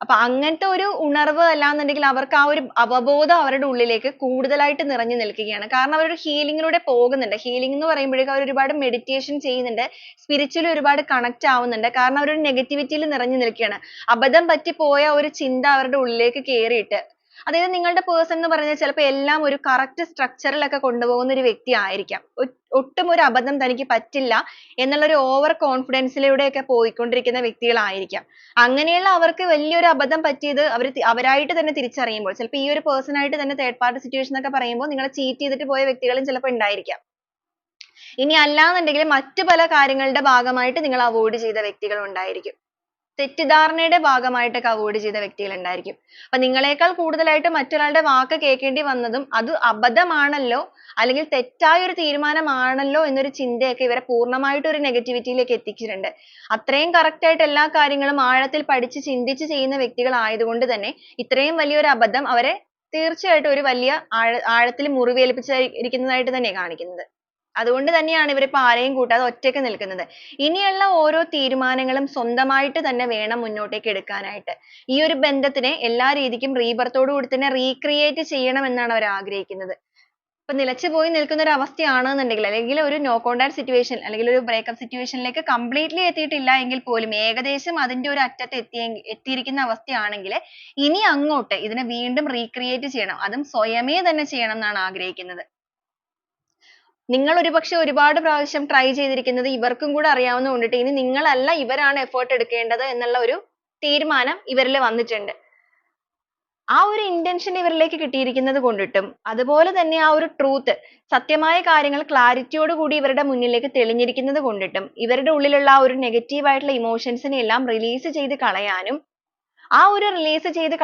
[SPEAKER 1] അപ്പൊ അങ്ങനത്തെ ഒരു ഉണർവ് അല്ലാന്നുണ്ടെങ്കിൽ അവർക്ക് ആ ഒരു അവബോധം അവരുടെ ഉള്ളിലേക്ക് കൂടുതലായിട്ട് നിറഞ്ഞു നിൽക്കുകയാണ്. കാരണം അവർ ഒരു ഹീലിംഗിലൂടെ പോകുന്നുണ്ട്. ഹീലിംഗ് എന്ന് പറയുമ്പോഴേക്കും അവർ ഒരുപാട് മെഡിറ്റേഷൻ ചെയ്യുന്നുണ്ട്. സ്പിരിച്വലി ഒരുപാട് കണക്ട് ആവുന്നുണ്ട്. കാരണം അവർ ഒരു നെഗറ്റിവിറ്റിയിൽ നിറഞ്ഞു നിൽക്കുകയാണ്. അബദ്ധം പറ്റിപ്പോയ ഒരു ചിന്ത അവരുടെ ഉള്ളിലേക്ക് കേറിയിട്ട് അതായത് നിങ്ങളുടെ പേഴ്സൺ എന്ന് പറയുന്നത് ചിലപ്പോൾ എല്ലാം ഒരു കറക്റ്റ് സ്ട്രക്ചറിലൊക്കെ കൊണ്ടുപോകുന്ന ഒരു വ്യക്തി ആയിരിക്കാം. ഒട്ടും ഒരു അബദ്ധം തനിക്ക് പറ്റില്ല എന്നുള്ള ഒരു ഓവർ കോൺഫിഡൻസിലൂടെയൊക്കെ പോയിക്കൊണ്ടിരിക്കുന്ന വ്യക്തികളായിരിക്കാം. അങ്ങനെയുള്ള അവർക്ക് വലിയൊരു അബദ്ധം പറ്റിയത് അവരായിട്ട് തന്നെ തിരിച്ചറിയുമ്പോൾ ചിലപ്പോൾ ഈ ഒരു പേഴ്സൺ ആയിട്ട് തന്നെ തേർഡ് പാർട്ടി സിറ്റുവേഷൻ എന്നൊക്കെ പറയുമ്പോൾ നിങ്ങളെ ചീറ്റ് ചെയ്തിട്ട് പോയ വ്യക്തികളും ചിലപ്പോൾ ഉണ്ടായിരിക്കാം. ഇനി അല്ലാന്നുണ്ടെങ്കിൽ മറ്റു പല കാര്യങ്ങളുടെ ഭാഗമായിട്ട് നിങ്ങൾ അവോയ്ഡ് ചെയ്ത വ്യക്തികൾ ഉണ്ടായിരിക്കും. തെറ്റിദ്ധാരണയുടെ ഭാഗമായിട്ടൊക്കെ അവോയ്ഡ് ചെയ്ത വ്യക്തികൾ ഉണ്ടായിരിക്കും. അപ്പൊ നിങ്ങളെക്കാൾ കൂടുതലായിട്ട് മറ്റൊരാളുടെ വാക്ക് കേൾക്കേണ്ടി വന്നതും അത് അബദ്ധമാണല്ലോ അല്ലെങ്കിൽ തെറ്റായ ഒരു തീരുമാനമാണല്ലോ എന്നൊരു ചിന്തയൊക്കെ ഇവരെ പൂർണ്ണമായിട്ട് ഒരു നെഗറ്റിവിറ്റിയിലേക്ക് എത്തിച്ചിട്ടുണ്ട്. അത്രയും കറക്റ്റ് ആയിട്ട് എല്ലാ കാര്യങ്ങളും ആഴത്തിൽ പഠിച്ച് ചിന്തിച്ച് ചെയ്യുന്ന വ്യക്തികൾ ആയതുകൊണ്ട് തന്നെ ഇത്രയും വലിയൊരു അബദ്ധം അവരെ തീർച്ചയായിട്ടും ഒരു വലിയ ആഴത്തിൽ മുറിവേൽപ്പിച്ചിരിക്കുന്നതായിട്ട് തന്നെയാണ് കാണിക്കുന്നത്. അതുകൊണ്ട് തന്നെയാണ് ഇവരിപ്പോ ആരെയും കൂട്ടാതെ ഒറ്റയ്ക്ക് നിൽക്കുന്നത്. ഇനിയുള്ള ഓരോ തീരുമാനങ്ങളും സ്വന്തമായിട്ട് തന്നെ വേണം മുന്നോട്ടേക്ക് എടുക്കാനായിട്ട്. ഈ ഒരു ബന്ധത്തിനെ എല്ലാ രീതിക്കും റീബർത്തോടു കൂടി തന്നെ റീക്രിയേറ്റ് ചെയ്യണം എന്നാണ് അവർ ആഗ്രഹിക്കുന്നത്. ഇപ്പൊ നിലച്ചുപോയി നിൽക്കുന്ന ഒരു അവസ്ഥയാണെന്നുണ്ടെങ്കിൽ അല്ലെങ്കിൽ ഒരു നോ കോൺടാക്ട് സിറ്റുവേഷൻ അല്ലെങ്കിൽ ഒരു ബ്രേക്കപ്പ് സിറ്റുവേഷനിലേക്ക് കംപ്ലീറ്റ്ലി എത്തിയിട്ടില്ല എങ്കിൽ പോലും ഏകദേശം അതിന്റെ ഒരു അറ്റത്ത് എത്തിയിരിക്കുന്ന അവസ്ഥയാണെങ്കിൽ ഇനി അങ്ങോട്ട് ഇതിനെ വീണ്ടും റീക്രിയേറ്റ് ചെയ്യണം. അതും സ്വയമേ തന്നെ ചെയ്യണം എന്നാണ് ആഗ്രഹിക്കുന്നത്. നിങ്ങൾ ഒരുപക്ഷെ ഒരുപാട് പ്രാവശ്യം ട്രൈ ചെയ്തിരിക്കുന്നത് ഇവർക്കും കൂടെ അറിയാവുന്നത് കൊണ്ടിട്ട് ഇനി നിങ്ങളല്ല ഇവരാണ് എഫേർട്ട് എടുക്കേണ്ടത് എന്നുള്ള ഒരു തീരുമാനം ഇവരിൽ വന്നിട്ടുണ്ട്. ആ ഒരു ഇന്റൻഷൻ ഇവരിലേക്ക് കിട്ടിയിരിക്കുന്നത് കൊണ്ടിട്ടും അതുപോലെ തന്നെ ആ ഒരു ട്രൂത്ത് സത്യമായ കാര്യങ്ങൾ ക്ലാരിറ്റിയോട് കൂടി ഇവരുടെ മുന്നിലേക്ക് തെളിഞ്ഞിരിക്കുന്നത് കൊണ്ടിട്ടും ഇവരുടെ ഉള്ളിലുള്ള ആ ഒരു നെഗറ്റീവ് ആയിട്ടുള്ള ഇമോഷൻസിനെ എല്ലാം റിലീസ് ചെയ്ത് കളയാനും ആ ഒരു റിലീസ് ചെയ്ത്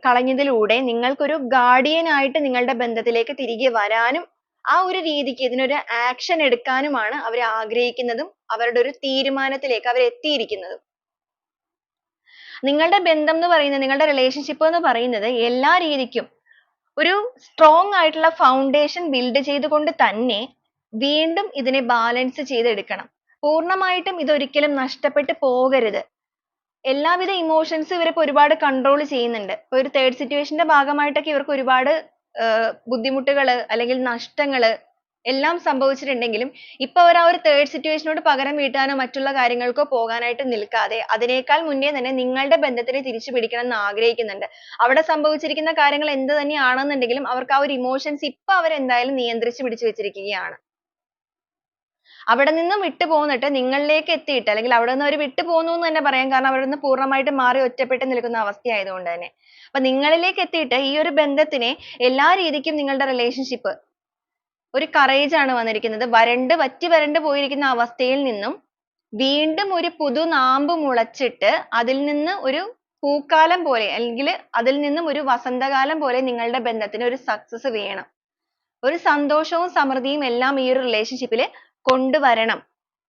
[SPEAKER 1] കളഞ്ഞതിലൂടെ നിങ്ങൾക്കൊരു ഗാർഡിയൻ ആയിട്ട് നിങ്ങളുടെ ബന്ധത്തിലേക്ക് തിരികെ വരാനും ആ ഒരു രീതിക്ക് ഇതിനൊരു ആക്ഷൻ എടുക്കാനുമാണ് അവർ ആഗ്രഹിക്കുന്നതും അവരുടെ ഒരു തീരുമാനത്തിലേക്ക് അവർ എത്തിയിരിക്കുന്നതും. നിങ്ങളുടെ ബന്ധം എന്ന് പറയുന്നത് നിങ്ങളുടെ റിലേഷൻഷിപ്പ് എന്ന് പറയുന്നത് എല്ലാ രീതിക്കും ഒരു സ്ട്രോങ് ആയിട്ടുള്ള ഫൗണ്ടേഷൻ ബിൽഡ് ചെയ്തുകൊണ്ട് തന്നെ വീണ്ടും ഇതിനെ ബാലൻസ് ചെയ്തെടുക്കണം. പൂർണ്ണമായിട്ടും ഇതൊരിക്കലും നഷ്ടപ്പെട്ടു പോകരുത്. എല്ലാവിധ ഇമോഷൻസ് ഇവരിപ്പോ ഒരുപാട് കൺട്രോൾ ചെയ്യുന്നുണ്ട്. ഇപ്പൊ ഒരു തേർഡ് സിറ്റുവേഷന്റെ ഭാഗമായിട്ടൊക്കെ ഇവർക്ക് ഒരുപാട് ബുദ്ധിമുട്ടുകള് അല്ലെങ്കിൽ നഷ്ടങ്ങള് എല്ലാം സംഭവിച്ചിട്ടുണ്ടെങ്കിലും ഇപ്പൊ അവർ ആ ഒരു തേർഡ് സിറ്റുവേഷനോട് പകരം വീട്ടാനോ മറ്റുള്ള കാര്യങ്ങൾക്കോ പോകാനായിട്ട് നിൽക്കാതെ അതിനേക്കാൾ മുന്നേ തന്നെ നിങ്ങളുടെ ബന്ധത്തിനെ തിരിച്ചു പിടിക്കണം എന്ന് ആഗ്രഹിക്കുന്നുണ്ട്. അവിടെ സംഭവിച്ചിരിക്കുന്ന കാര്യങ്ങൾ എന്ത് തന്നെയാണെന്നുണ്ടെങ്കിലും അവർക്ക് ആ ഒരു ഇമോഷൻസ് ഇപ്പൊ അവരെന്തായാലും നിയന്ത്രിച്ച് പിടിച്ചു വെച്ചിരിക്കുകയാണ്. അവിടെ നിന്നും വിട്ടു പോന്നിട്ട് നിങ്ങളിലേക്ക് എത്തിയിട്ട് അല്ലെങ്കിൽ അവിടെ നിന്ന് അവർ വിട്ടു പോന്നു എന്ന് തന്നെ പറയാം. കാരണം അവിടെ നിന്ന് പൂർണ്ണമായിട്ട് മാറി ഒറ്റപ്പെട്ട് നിൽക്കുന്ന അവസ്ഥയായതുകൊണ്ട് തന്നെ. അപ്പൊ നിങ്ങളിലേക്ക് എത്തിയിട്ട് ഈ ഒരു ബന്ധത്തിനെ എല്ലാ രീതിക്കും നിങ്ങളുടെ റിലേഷൻഷിപ്പ് ഒരു courage ആണ് വന്നിരിക്കുന്നത്. വറ്റി വരണ്ട് പോയിരിക്കുന്ന അവസ്ഥയിൽ നിന്നും വീണ്ടും ഒരു പുതുനാമ്പ് മുളച്ചിട്ട് അതിൽ നിന്ന് ഒരു പൂക്കാലം പോലെ അല്ലെങ്കിൽ അതിൽ നിന്നും ഒരു വസന്തകാലം പോലെ നിങ്ങളുടെ ബന്ധത്തിന് ഒരു success വേണം. ഒരു സന്തോഷവും സമൃദ്ധിയും എല്ലാം ഈ ഒരു റിലേഷൻഷിപ്പിൽ കൊണ്ടുവരണം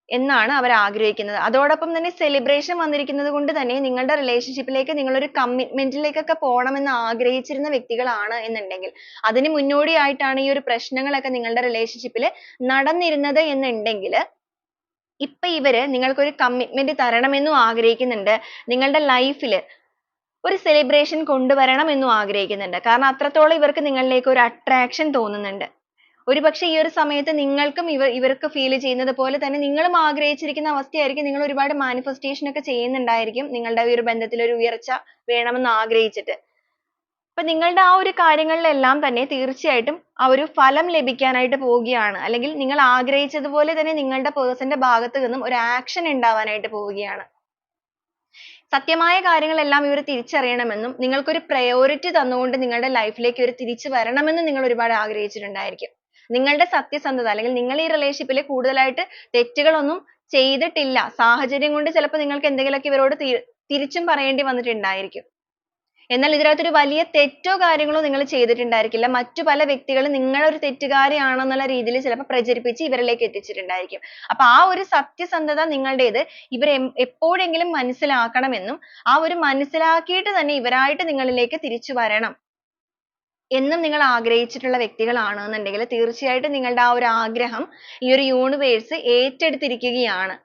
[SPEAKER 1] എന്നാണ് അവർ ആഗ്രഹിക്കുന്നത്. അതോടൊപ്പം തന്നെ celebration വന്നിരിക്കുന്നത് കൊണ്ട് തന്നെ നിങ്ങളുടെ റിലേഷൻഷിപ്പിലേക്ക് നിങ്ങൾ ഒരു കമ്മിറ്റ്മെന്റിലേക്കൊക്കെ പോകണമെന്ന് ആഗ്രഹിച്ചിരുന്ന വ്യക്തികളാണ് എന്നുണ്ടെങ്കിൽ അതിന് മുന്നോടിയായിട്ടാണ് ഈ ഒരു പ്രശ്നങ്ങളൊക്കെ നിങ്ങളുടെ റിലേഷൻഷിപ്പിൽ നടന്നിരുന്നത് എന്നുണ്ടെങ്കിൽ ഇപ്പൊ ഇവര് നിങ്ങൾക്ക് ഒരു കമ്മിറ്റ്മെന്റ് തരണമെന്നും ആഗ്രഹിക്കുന്നുണ്ട്. നിങ്ങളുടെ ലൈഫിൽ ഒരു celebration കൊണ്ടുവരണം എന്നും ആഗ്രഹിക്കുന്നുണ്ട്. കാരണം അത്രത്തോളം ഇവർക്ക് നിങ്ങളിലേക്ക് ഒരു attraction തോന്നുന്നുണ്ട്. ഒരുപക്ഷെ ഈ ഒരു സമയത്ത് നിങ്ങൾക്കും ഇവർക്ക് feel ചെയ്യുന്നത് പോലെ തന്നെ നിങ്ങളും ആഗ്രഹിച്ചിരിക്കുന്ന അവസ്ഥയായിരിക്കും. നിങ്ങൾ ഒരുപാട് manifestation ഒക്കെ ചെയ്യുന്നുണ്ടായിരിക്കും. നിങ്ങളുടെ ഈ ഒരു ബന്ധത്തിൽ ഒരു ഉയർച്ച വേണമെന്ന് ആഗ്രഹിച്ചിട്ട്. അപ്പൊ നിങ്ങളുടെ ആ ഒരു കാര്യങ്ങളിലെല്ലാം തന്നെ തീർച്ചയായിട്ടും ആ ഒരു ഫലം ലഭിക്കാനായിട്ട് പോവുകയാണ്. അല്ലെങ്കിൽ നിങ്ങൾ ആഗ്രഹിച്ചതുപോലെ തന്നെ നിങ്ങളുടെ person ന്റെ ഭാഗത്ത് നിന്നും ഒരു action ഉണ്ടാവാനായിട്ട് പോവുകയാണ്. സത്യമായ കാര്യങ്ങളെല്ലാം ഇവർ തിരിച്ചറിയണമെന്നും നിങ്ങൾക്കൊരു priority തന്നുകൊണ്ട് നിങ്ങളുടെ ലൈഫിലേക്ക് ഇവർ തിരിച്ചു വരണമെന്നും നിങ്ങൾ ഒരുപാട് ആഗ്രഹിച്ചിട്ടുണ്ടായിരിക്കും. നിങ്ങളുടെ സത്യസന്ധത അല്ലെങ്കിൽ നിങ്ങൾ ഈ relationship ൽ കൂടുതലായിട്ട് തെറ്റുകളൊന്നും ചെയ്തിട്ടില്ല. സാഹചര്യം കൊണ്ട് ചിലപ്പോൾ നിങ്ങൾക്ക് എന്തെങ്കിലുമൊക്കെ ഇവരോട് തിരിച്ചും പറയേണ്ടി വന്നിട്ടുണ്ടായിരിക്കും. എന്നാൽ ഇതിനകത്ത് ഒരു വലിയ തെറ്റോ കാര്യങ്ങളോ നിങ്ങൾ ചെയ്തിട്ടുണ്ടായിരിക്കില്ല. മറ്റു പല വ്യക്തികളും നിങ്ങൾ ഒരു തെറ്റുകാരിയാണെന്നുള്ള രീതിയിൽ ചിലപ്പോൾ പ്രചരിപ്പിച്ച് ഇവരിലേക്ക് എത്തിച്ചിട്ടുണ്ടായിരിക്കും. അപ്പൊ ആ ഒരു സത്യസന്ധത നിങ്ങളുടേത് ഇവർ എപ്പോഴെങ്കിലും മനസ്സിലാക്കണമെന്നും ആ ഒരു മനസ്സിലാക്കിയിട്ട് തന്നെ ഇവരായിട്ട് നിങ്ങളിലേക്ക് തിരിച്ചു വരണം എന്നും നിങ്ങൾ ആഗ്രഹിച്ചിട്ടുള്ള വ്യക്തികളാണെന്നുണ്ടെങ്കിൽ തീർച്ചയായിട്ടും നിങ്ങളുടെ ആ ഒരു ആഗ്രഹം ഈ ഒരു യൂണിവേഴ്സ് ഏറ്റെടുത്തിരിക്കുകയാണ്.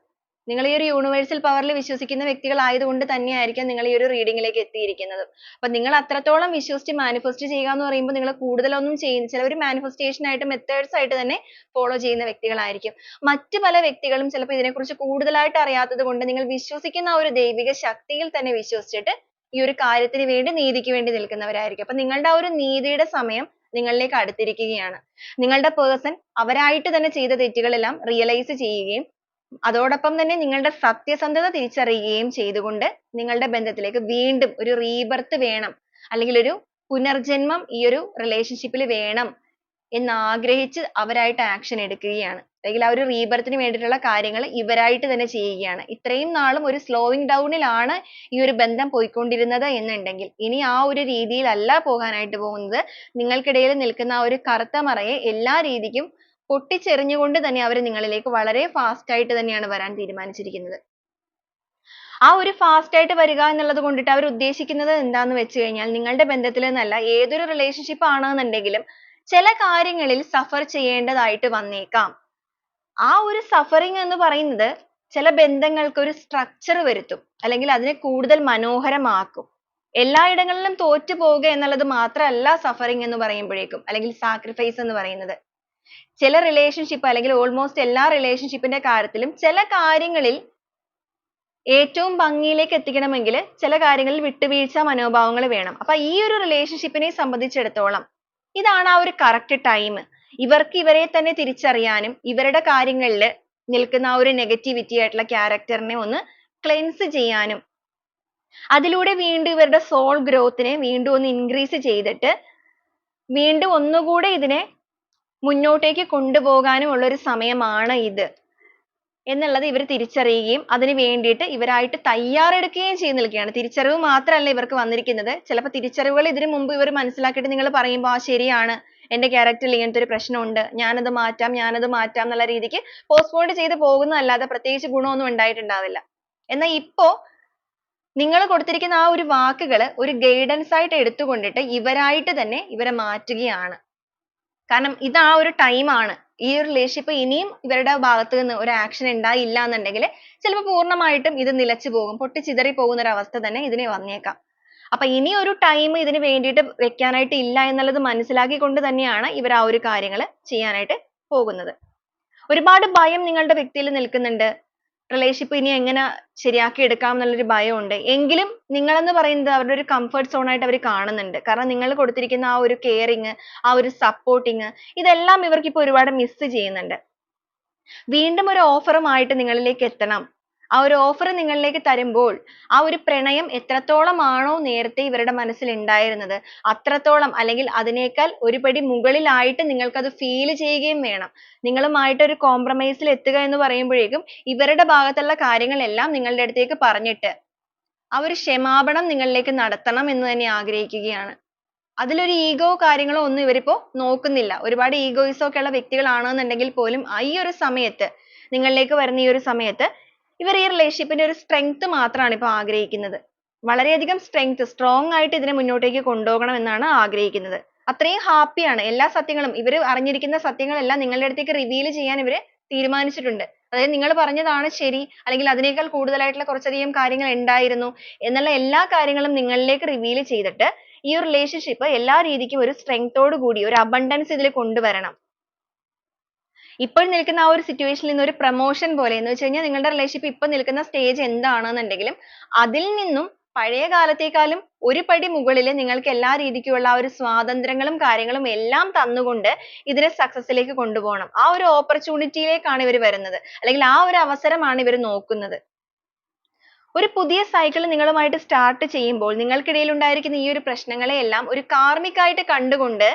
[SPEAKER 1] നിങ്ങൾ ഈ ഒരു യൂണിവേഴ്സൽ പവറിൽ വിശ്വസിക്കുന്ന വ്യക്തികളായതുകൊണ്ട് തന്നെയായിരിക്കാം നിങ്ങൾ ഈ ഒരു റീഡിങ്ങിലേക്ക് എത്തിയിരിക്കുന്നത്. അപ്പൊ നിങ്ങൾ അത്രത്തോളം വിശ്വസിച്ച് മാനിഫെസ്റ്റ് ചെയ്യുക എന്ന് പറയുമ്പോൾ നിങ്ങൾ കൂടുതലൊന്നും ചെയ്യുന്ന ചിലവർ മാനിഫെസ്റ്റേഷൻ ആയിട്ട് മെത്തേഡ്സ് ആയിട്ട് തന്നെ ഫോളോ ചെയ്യുന്ന വ്യക്തികളായിരിക്കും. മറ്റു പല വ്യക്തികളും ചിലപ്പോൾ ഇതിനെക്കുറിച്ച് കൂടുതലായിട്ട് അറിയാത്തത് കൊണ്ട് നിങ്ങൾ വിശ്വസിക്കുന്ന ആ ഒരു ദൈവിക ശക്തിയിൽ തന്നെ വിശ്വസിച്ചിട്ട് ഈ ഒരു കാര്യത്തിന് വേണ്ടി നീതിക്ക് വേണ്ടി നിൽക്കുന്നവരായിരിക്കും. അപ്പൊ നിങ്ങളുടെ ആ ഒരു നീതിയുടെ സമയം നിങ്ങളിലേക്ക് അടുത്തിരിക്കുകയാണ്. നിങ്ങളുടെ പേഴ്സൺ അവരായിട്ട് തന്നെ ചെയ്ത തെറ്റുകളെല്ലാം റിയലൈസ് ചെയ്യുകയും അതോടൊപ്പം തന്നെ നിങ്ങളുടെ സത്യസന്ധത തിരിച്ചറിയുകയും ചെയ്തുകൊണ്ട് നിങ്ങളുടെ ബന്ധത്തിലേക്ക് വീണ്ടും ഒരു റീബർത്ത് വേണം അല്ലെങ്കിൽ ഒരു പുനർജന്മം ഈ ഒരു റിലേഷൻഷിപ്പിൽ വേണം എന്ന് ആഗ്രഹിച്ച് അവരായിട്ട് ആക്ഷൻ എടുക്കുകയാണ്. അല്ലെങ്കിൽ ആ ഒരു റീബർത്തിന് വേണ്ടിയിട്ടുള്ള കാര്യങ്ങൾ ഇവരായിട്ട് തന്നെ ചെയ്യുകയാണ്. ഇത്രയും നാളും ഒരു സ്ലോയിങ് ഡൗണിലാണ് ഈ ഒരു ബന്ധം പോയിക്കൊണ്ടിരുന്നത് എന്നുണ്ടെങ്കിൽ ഇനി ആ ഒരു രീതിയിലല്ല പോകാനായിട്ട് പോകുന്നത്. നിങ്ങൾക്കിടയിൽ നിൽക്കുന്ന ആ ഒരു കറുത്ത മറയെ എല്ലാ രീതിക്കും പൊട്ടിച്ചെറിഞ്ഞുകൊണ്ട് തന്നെ അവർ നിങ്ങളിലേക്ക് വളരെ ഫാസ്റ്റ് ആയിട്ട് തന്നെയാണ് വരാൻ തീരുമാനിച്ചിരിക്കുന്നത്. ആ ഒരു ഫാസ്റ്റ് ആയിട്ട് വരിക എന്നുള്ളത് കൊണ്ടിട്ട് അവർ ഉദ്ദേശിക്കുന്നത് എന്താന്ന് വെച്ച് കഴിഞ്ഞാൽ നിങ്ങളുടെ ബന്ധത്തിൽ എന്നല്ല ഏതൊരു റിലേഷൻഷിപ്പ് ആണെന്നുണ്ടെങ്കിലും ചില കാര്യങ്ങളിൽ സഫർ ചെയ്യേണ്ടതായിട്ട് വന്നേക്കാം. ആ ഒരു സഫറിങ് എന്ന് പറയുന്നത് ചില ബന്ധങ്ങൾക്ക് ഒരു സ്ട്രക്ചർ വരുത്തും അല്ലെങ്കിൽ അതിനെ കൂടുതൽ മനോഹരമാക്കും. എല്ലായിടങ്ങളിലും തോറ്റു പോവുക എന്നുള്ളത് മാത്രമല്ല സഫറിങ് എന്ന് പറയുമ്പോഴേക്കും അല്ലെങ്കിൽ സാക്രിഫൈസ് എന്ന് പറയുന്നത്. ചില റിലേഷൻഷിപ്പ് അല്ലെങ്കിൽ ഓൾമോസ്റ്റ് എല്ലാ റിലേഷൻഷിപ്പിന്റെ കാര്യത്തിലും ചില കാര്യങ്ങളിൽ ഏറ്റവും ഭംഗിയിലേക്ക് എത്തിക്കണമെങ്കിൽ ചില കാര്യങ്ങളിൽ വിട്ടുവീഴ്ച മനോഭാവങ്ങൾ വേണം. അപ്പൊ ഈ ഒരു റിലേഷൻഷിപ്പിനെ സംബന്ധിച്ചിടത്തോളം ഇതാണ് ആ ഒരു കറക്റ്റ് ടൈം. ഇവർക്ക് ഇവരെ തന്നെ തിരിച്ചറിയാനും ഇവരുടെ കാര്യങ്ങളിൽ നിൽക്കുന്ന ആ ഒരു നെഗറ്റിവിറ്റി ആയിട്ടുള്ള ക്യാരക്ടറിനെ ഒന്ന് ക്ലെൻസ് ചെയ്യാനും അതിലൂടെ വീണ്ടും ഇവരുടെ സോൾ ഗ്രോത്തിനെ വീണ്ടും ഒന്ന് ഇൻക്രീസ് ചെയ്തിട്ട് വീണ്ടും ഒന്നുകൂടെ ഇതിനെ മുന്നോട്ടേക്ക് കൊണ്ടുപോകാനും ഉള്ള ഒരു സമയമാണ് ഇത് എന്നുള്ളത് ഇവർ തിരിച്ചറിയുകയും അതിന് വേണ്ടിയിട്ട് ഇവരായിട്ട് തയ്യാറെടുക്കുകയും ചെയ്ത് നിൽക്കുകയാണ്. തിരിച്ചറിവ് മാത്രമല്ല ഇവർക്ക് വന്നിരിക്കുന്നത്. ചിലപ്പോൾ തിരിച്ചറിവുകൾ ഇതിനു മുമ്പ് ഇവർ മനസ്സിലാക്കിയിട്ട് നിങ്ങൾ പറയുമ്പോൾ ആ ശരിയാണ്, എന്റെ ക്യാരക്ടറിൽ ഇങ്ങനത്തെ ഒരു പ്രശ്നമുണ്ട്, ഞാനത് മാറ്റാം എന്നുള്ള രീതിക്ക് പോസ്റ്റ്പോൺ ചെയ്ത് പോകുന്നതല്ലാതെ പ്രത്യേകിച്ച് ഗുണമൊന്നും ഉണ്ടായിട്ടുണ്ടാവില്ല. എന്നാൽ ഇപ്പോ നിങ്ങൾ കൊടുത്തിരിക്കുന്ന ആ ഒരു വാക്കുകൾ ഒരു ഗൈഡൻസ് ആയിട്ട് എടുത്തുകൊണ്ടിട്ട് ഇവരായിട്ട് തന്നെ ഇവരെ മാറ്റുകയാണ്. കാരണം ഇത് ആ ഒരു ടൈം ആണ്. ഈ ഒരു റിലേഷൻഷിപ്പ് ഇനിയും ഇവരുടെ ഭാഗത്ത് നിന്ന് ഒരു ആക്ഷൻ ഉണ്ടായില്ല എന്നുണ്ടെങ്കിൽ ചിലപ്പോൾ പൂർണ്ണമായിട്ടും ഇത് നിലച്ചു പോകും, പൊട്ടിച്ചിതറി പോകുന്ന ഒരു അവസ്ഥ തന്നെ ഇതിന് വന്നേക്കാം. അപ്പൊ ഇനി ഒരു ടൈം ഇതിന് വേണ്ടിയിട്ട് വെക്കാനായിട്ട് ഇല്ല എന്നുള്ളത് മനസ്സിലാക്കിക്കൊണ്ട് തന്നെയാണ് ഇവർ ആ ഒരു കാര്യങ്ങൾ ചെയ്യാനായിട്ട് പോകുന്നത്. ഒരുപാട് ഭയം നിങ്ങളുടെ വ്യക്തിയിൽ നിൽക്കുന്നുണ്ട്. റിലേഷൻഷിപ്പ് ഇനി എങ്ങനെ ശരിയാക്കി എടുക്കാം എന്നുള്ളൊരു ഭയമുണ്ട്. എങ്കിലും നിങ്ങളെന്ന് പറയുന്നത് അവരുടെ ഒരു കംഫർട്ട് സോൺ ആയിട്ട് അവർ കാണുന്നുണ്ട്. കാരണം നിങ്ങൾ കൊടുത്തിരിക്കുന്ന ആ ഒരു കെയറിങ്, ആ ഒരു സപ്പോർട്ടിങ് ഇതെല്ലാം ഇവർക്ക് ഇപ്പോൾ ഒരുപാട് മിസ് ചെയ്യുന്നുണ്ട്. വീണ്ടും ഒരു ഓഫറുമായിട്ട് നിങ്ങളിലേക്ക് എത്തണം. ആ ഒരു ഓഫർ നിങ്ങളിലേക്ക് തരുമ്പോൾ ആ ഒരു പ്രണയം എത്രത്തോളമാണോ നേരത്തെ ഇവരുടെ മനസ്സിൽ ഉണ്ടായിരുന്നത് അത്രത്തോളം അല്ലെങ്കിൽ അതിനേക്കാൾ ഒരു പടി മുകളിലായിട്ട് നിങ്ങൾക്ക് അത് ഫീൽ ചെയ്യുകയും വേണം. നിങ്ങളുമായിട്ട് ഒരു കോംപ്രമൈസിൽ എത്തുക എന്ന് പറയുമ്പോഴേക്കും ഇവരുടെ ഭാഗത്തുള്ള കാര്യങ്ങളെല്ലാം നിങ്ങളുടെ അടുത്തേക്ക് പറഞ്ഞിട്ട് ആ ഒരു ക്ഷമാപണം നിങ്ങളിലേക്ക് നടത്തണം എന്ന് തന്നെ ആഗ്രഹിക്കുകയാണ്. അതിലൊരു ഈഗോ കാര്യങ്ങളോ ഒന്നും ഇവരിപ്പോ നോക്കുന്നില്ല. ഒരുപാട് ഈഗോയിസം ഒക്കെ ഉള്ള വ്യക്തികളാണെന്നുണ്ടെങ്കിൽ പോലും ഈ ഒരു സമയത്ത് നിങ്ങളിലേക്ക് വരുന്ന ഈ ഒരു സമയത്ത് ഇവർ ഈ റിലേഷൻഷിപ്പിന്റെ ഒരു സ്ട്രെങ്ത് മാത്രമാണ് ഇപ്പോൾ ആഗ്രഹിക്കുന്നത്. വളരെയധികം സ്ട്രോങ് ആയിട്ട് ഇതിനെ മുന്നോട്ടേക്ക് കൊണ്ടുപോകണം എന്നാണ് ആഗ്രഹിക്കുന്നത്. അത്രയും ഹാപ്പിയാണ്. എല്ലാ സത്യങ്ങളും ഇവർ അറിഞ്ഞിരിക്കുന്ന സത്യങ്ങളെല്ലാം നിങ്ങളുടെ അടുത്തേക്ക് റിവീൽ ചെയ്യാൻ ഇവർ തീരുമാനിച്ചിട്ടുണ്ട്. അതായത് നിങ്ങൾ പറഞ്ഞതാണ് ശരി അല്ലെങ്കിൽ അതിനേക്കാൾ കൂടുതലായിട്ടുള്ള കുറച്ചധികം കാര്യങ്ങൾ ഉണ്ടായിരുന്നു എന്നുള്ള എല്ലാ കാര്യങ്ങളും നിങ്ങളിലേക്ക് റിവീൽ ചെയ്തിട്ട് ഈ ഒരു റിലേഷൻഷിപ്പ് എല്ലാ രീതിക്കും ഒരു സ്ട്രെങ്തോട് കൂടി ഒരു അബണ്ടൻസ് ഇതിൽ കൊണ്ടുവരണം. ഇപ്പോൾ നിൽക്കുന്ന ആ ഒരു സിറ്റുവേഷനിൽ നിന്ന് ഒരു പ്രൊമോഷൻ പോലെ എന്ന് വെച്ച് കഴിഞ്ഞാൽ നിങ്ങളുടെ റിലേഷൻഷിപ്പ് ഇപ്പോൾ നിൽക്കുന്ന സ്റ്റേജ് എന്താണെന്നുണ്ടെങ്കിലും അതിൽ നിന്നും പഴയ കാലത്തേക്കാളും ഒരു പടി മുകളിൽ നിങ്ങൾക്ക് എല്ലാ രീതിക്കുള്ള ആ ഒരു സ്വാതന്ത്ര്യങ്ങളും കാര്യങ്ങളും എല്ലാം തന്നുകൊണ്ട് ഇതിനെ സക്സസിലേക്ക് കൊണ്ടുപോകണം. ആ ഒരു ഓപ്പർച്യൂണിറ്റിയിലേക്കാണ് ഇവർ വരുന്നത് അല്ലെങ്കിൽ ആ ഒരു അവസരമാണ് ഇവർ നോക്കുന്നത്. ഒരു പുതിയ സൈക്കിൾ നിങ്ങളുമായിട്ട് സ്റ്റാർട്ട് ചെയ്യുമ്പോൾ നിങ്ങൾക്കിടയിൽ ഉണ്ടായിരിക്കുന്ന ഈ ഒരു പ്രശ്നങ്ങളെ എല്ലാം ഒരു കാർമിക് ആയിട്ട് കണ്ടുകൊണ്ട്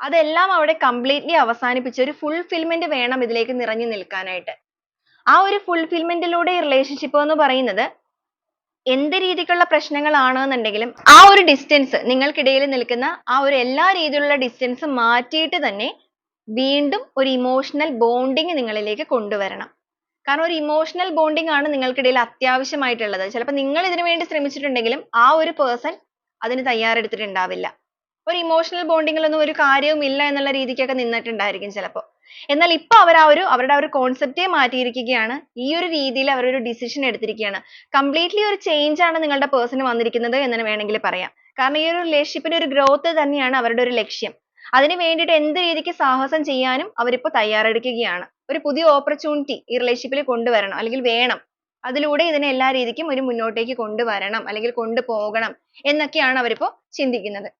[SPEAKER 1] അതെല്ലാം അവിടെ കംപ്ലീറ്റ്ലി അവസാനിപ്പിച്ച് ഒരു ഫുൾഫിൽമെന്റ് വേണം ഇതിലേക്ക് നിറഞ്ഞു നിൽക്കാനായിട്ട്. ആ ഒരു ഫുൾഫിൽമെന്റിലൂടെ ഈ റിലേഷൻഷിപ്പ് എന്ന് പറയുന്നത് എന്ത് രീതിക്കുള്ള പ്രശ്നങ്ങളാണെന്നുണ്ടെങ്കിലും ആ ഒരു ഡിസ്റ്റൻസ് നിങ്ങൾക്കിടയിൽ നിൽക്കുന്ന ആ ഒരു എല്ലാ രീതിയിലുള്ള ഡിസ്റ്റൻസ് മാറ്റിയിട്ട് തന്നെ വീണ്ടും ഒരു ഇമോഷണൽ ബോണ്ടിങ് നിങ്ങളിലേക്ക് കൊണ്ടുവരണം. കാരണം ഒരു ഇമോഷണൽ ബോണ്ടിങ് ആണ് നിങ്ങൾക്കിടയിൽ അത്യാവശ്യമായിട്ടുള്ളത്. ചിലപ്പോൾ നിങ്ങൾ ഇതിനു വേണ്ടി ശ്രമിച്ചിട്ടുണ്ടെങ്കിലും ആ ഒരു പേഴ്സൺ അതിന് തയ്യാറെടുത്തിട്ടുണ്ടാവില്ല. ഒരു ഇമോഷണൽ ബോണ്ടിങ്ങിലൊന്നും ഒരു കാര്യവും ഇല്ല എന്നുള്ള രീതിക്കൊക്കെ നിന്നിട്ടുണ്ടായിരിക്കും ചിലപ്പോൾ. എന്നാൽ ഇപ്പൊ അവർ അവരുടെ ആ ഒരു കോൺസെപ്റ്റേ മാറ്റിയിരിക്കുകയാണ്. ഈ ഒരു രീതിയിൽ അവർ ഒരു ഡിസിഷൻ എടുത്തിരിക്കുകയാണ്. കംപ്ലീറ്റ്ലി ഒരു ചേഞ്ച് ആണ് നിങ്ങളുടെ പേഴ്സൺ വന്നിരിക്കുന്നത് എന്ന് വേണമെങ്കിൽ പറയാം. കാരണം ഈ ഒരു റിലേഷൻഷിപ്പിന്റെ ഒരു ഗ്രോത്ത് തന്നെയാണ് അവരുടെ ഒരു ലക്ഷ്യം. അതിന് വേണ്ടിയിട്ട് എന്ത് രീതിക്ക് സാഹസം ചെയ്യാനും അവരിപ്പോൾ തയ്യാറെടുക്കുകയാണ്. ഒരു പുതിയ ഓപ്പർച്യൂണിറ്റി ഈ റിലേഷൻഷിപ്പിൽ കൊണ്ടുവരണം അല്ലെങ്കിൽ വേണം. അതിലൂടെ ഇതിനെ എല്ലാ രീതിക്കും ഒരു മുന്നോട്ടേക്ക് കൊണ്ടുവരണം അല്ലെങ്കിൽ കൊണ്ടുപോകണം എന്നൊക്കെയാണ് അവരിപ്പോൾ ചിന്തിക്കുന്നത്.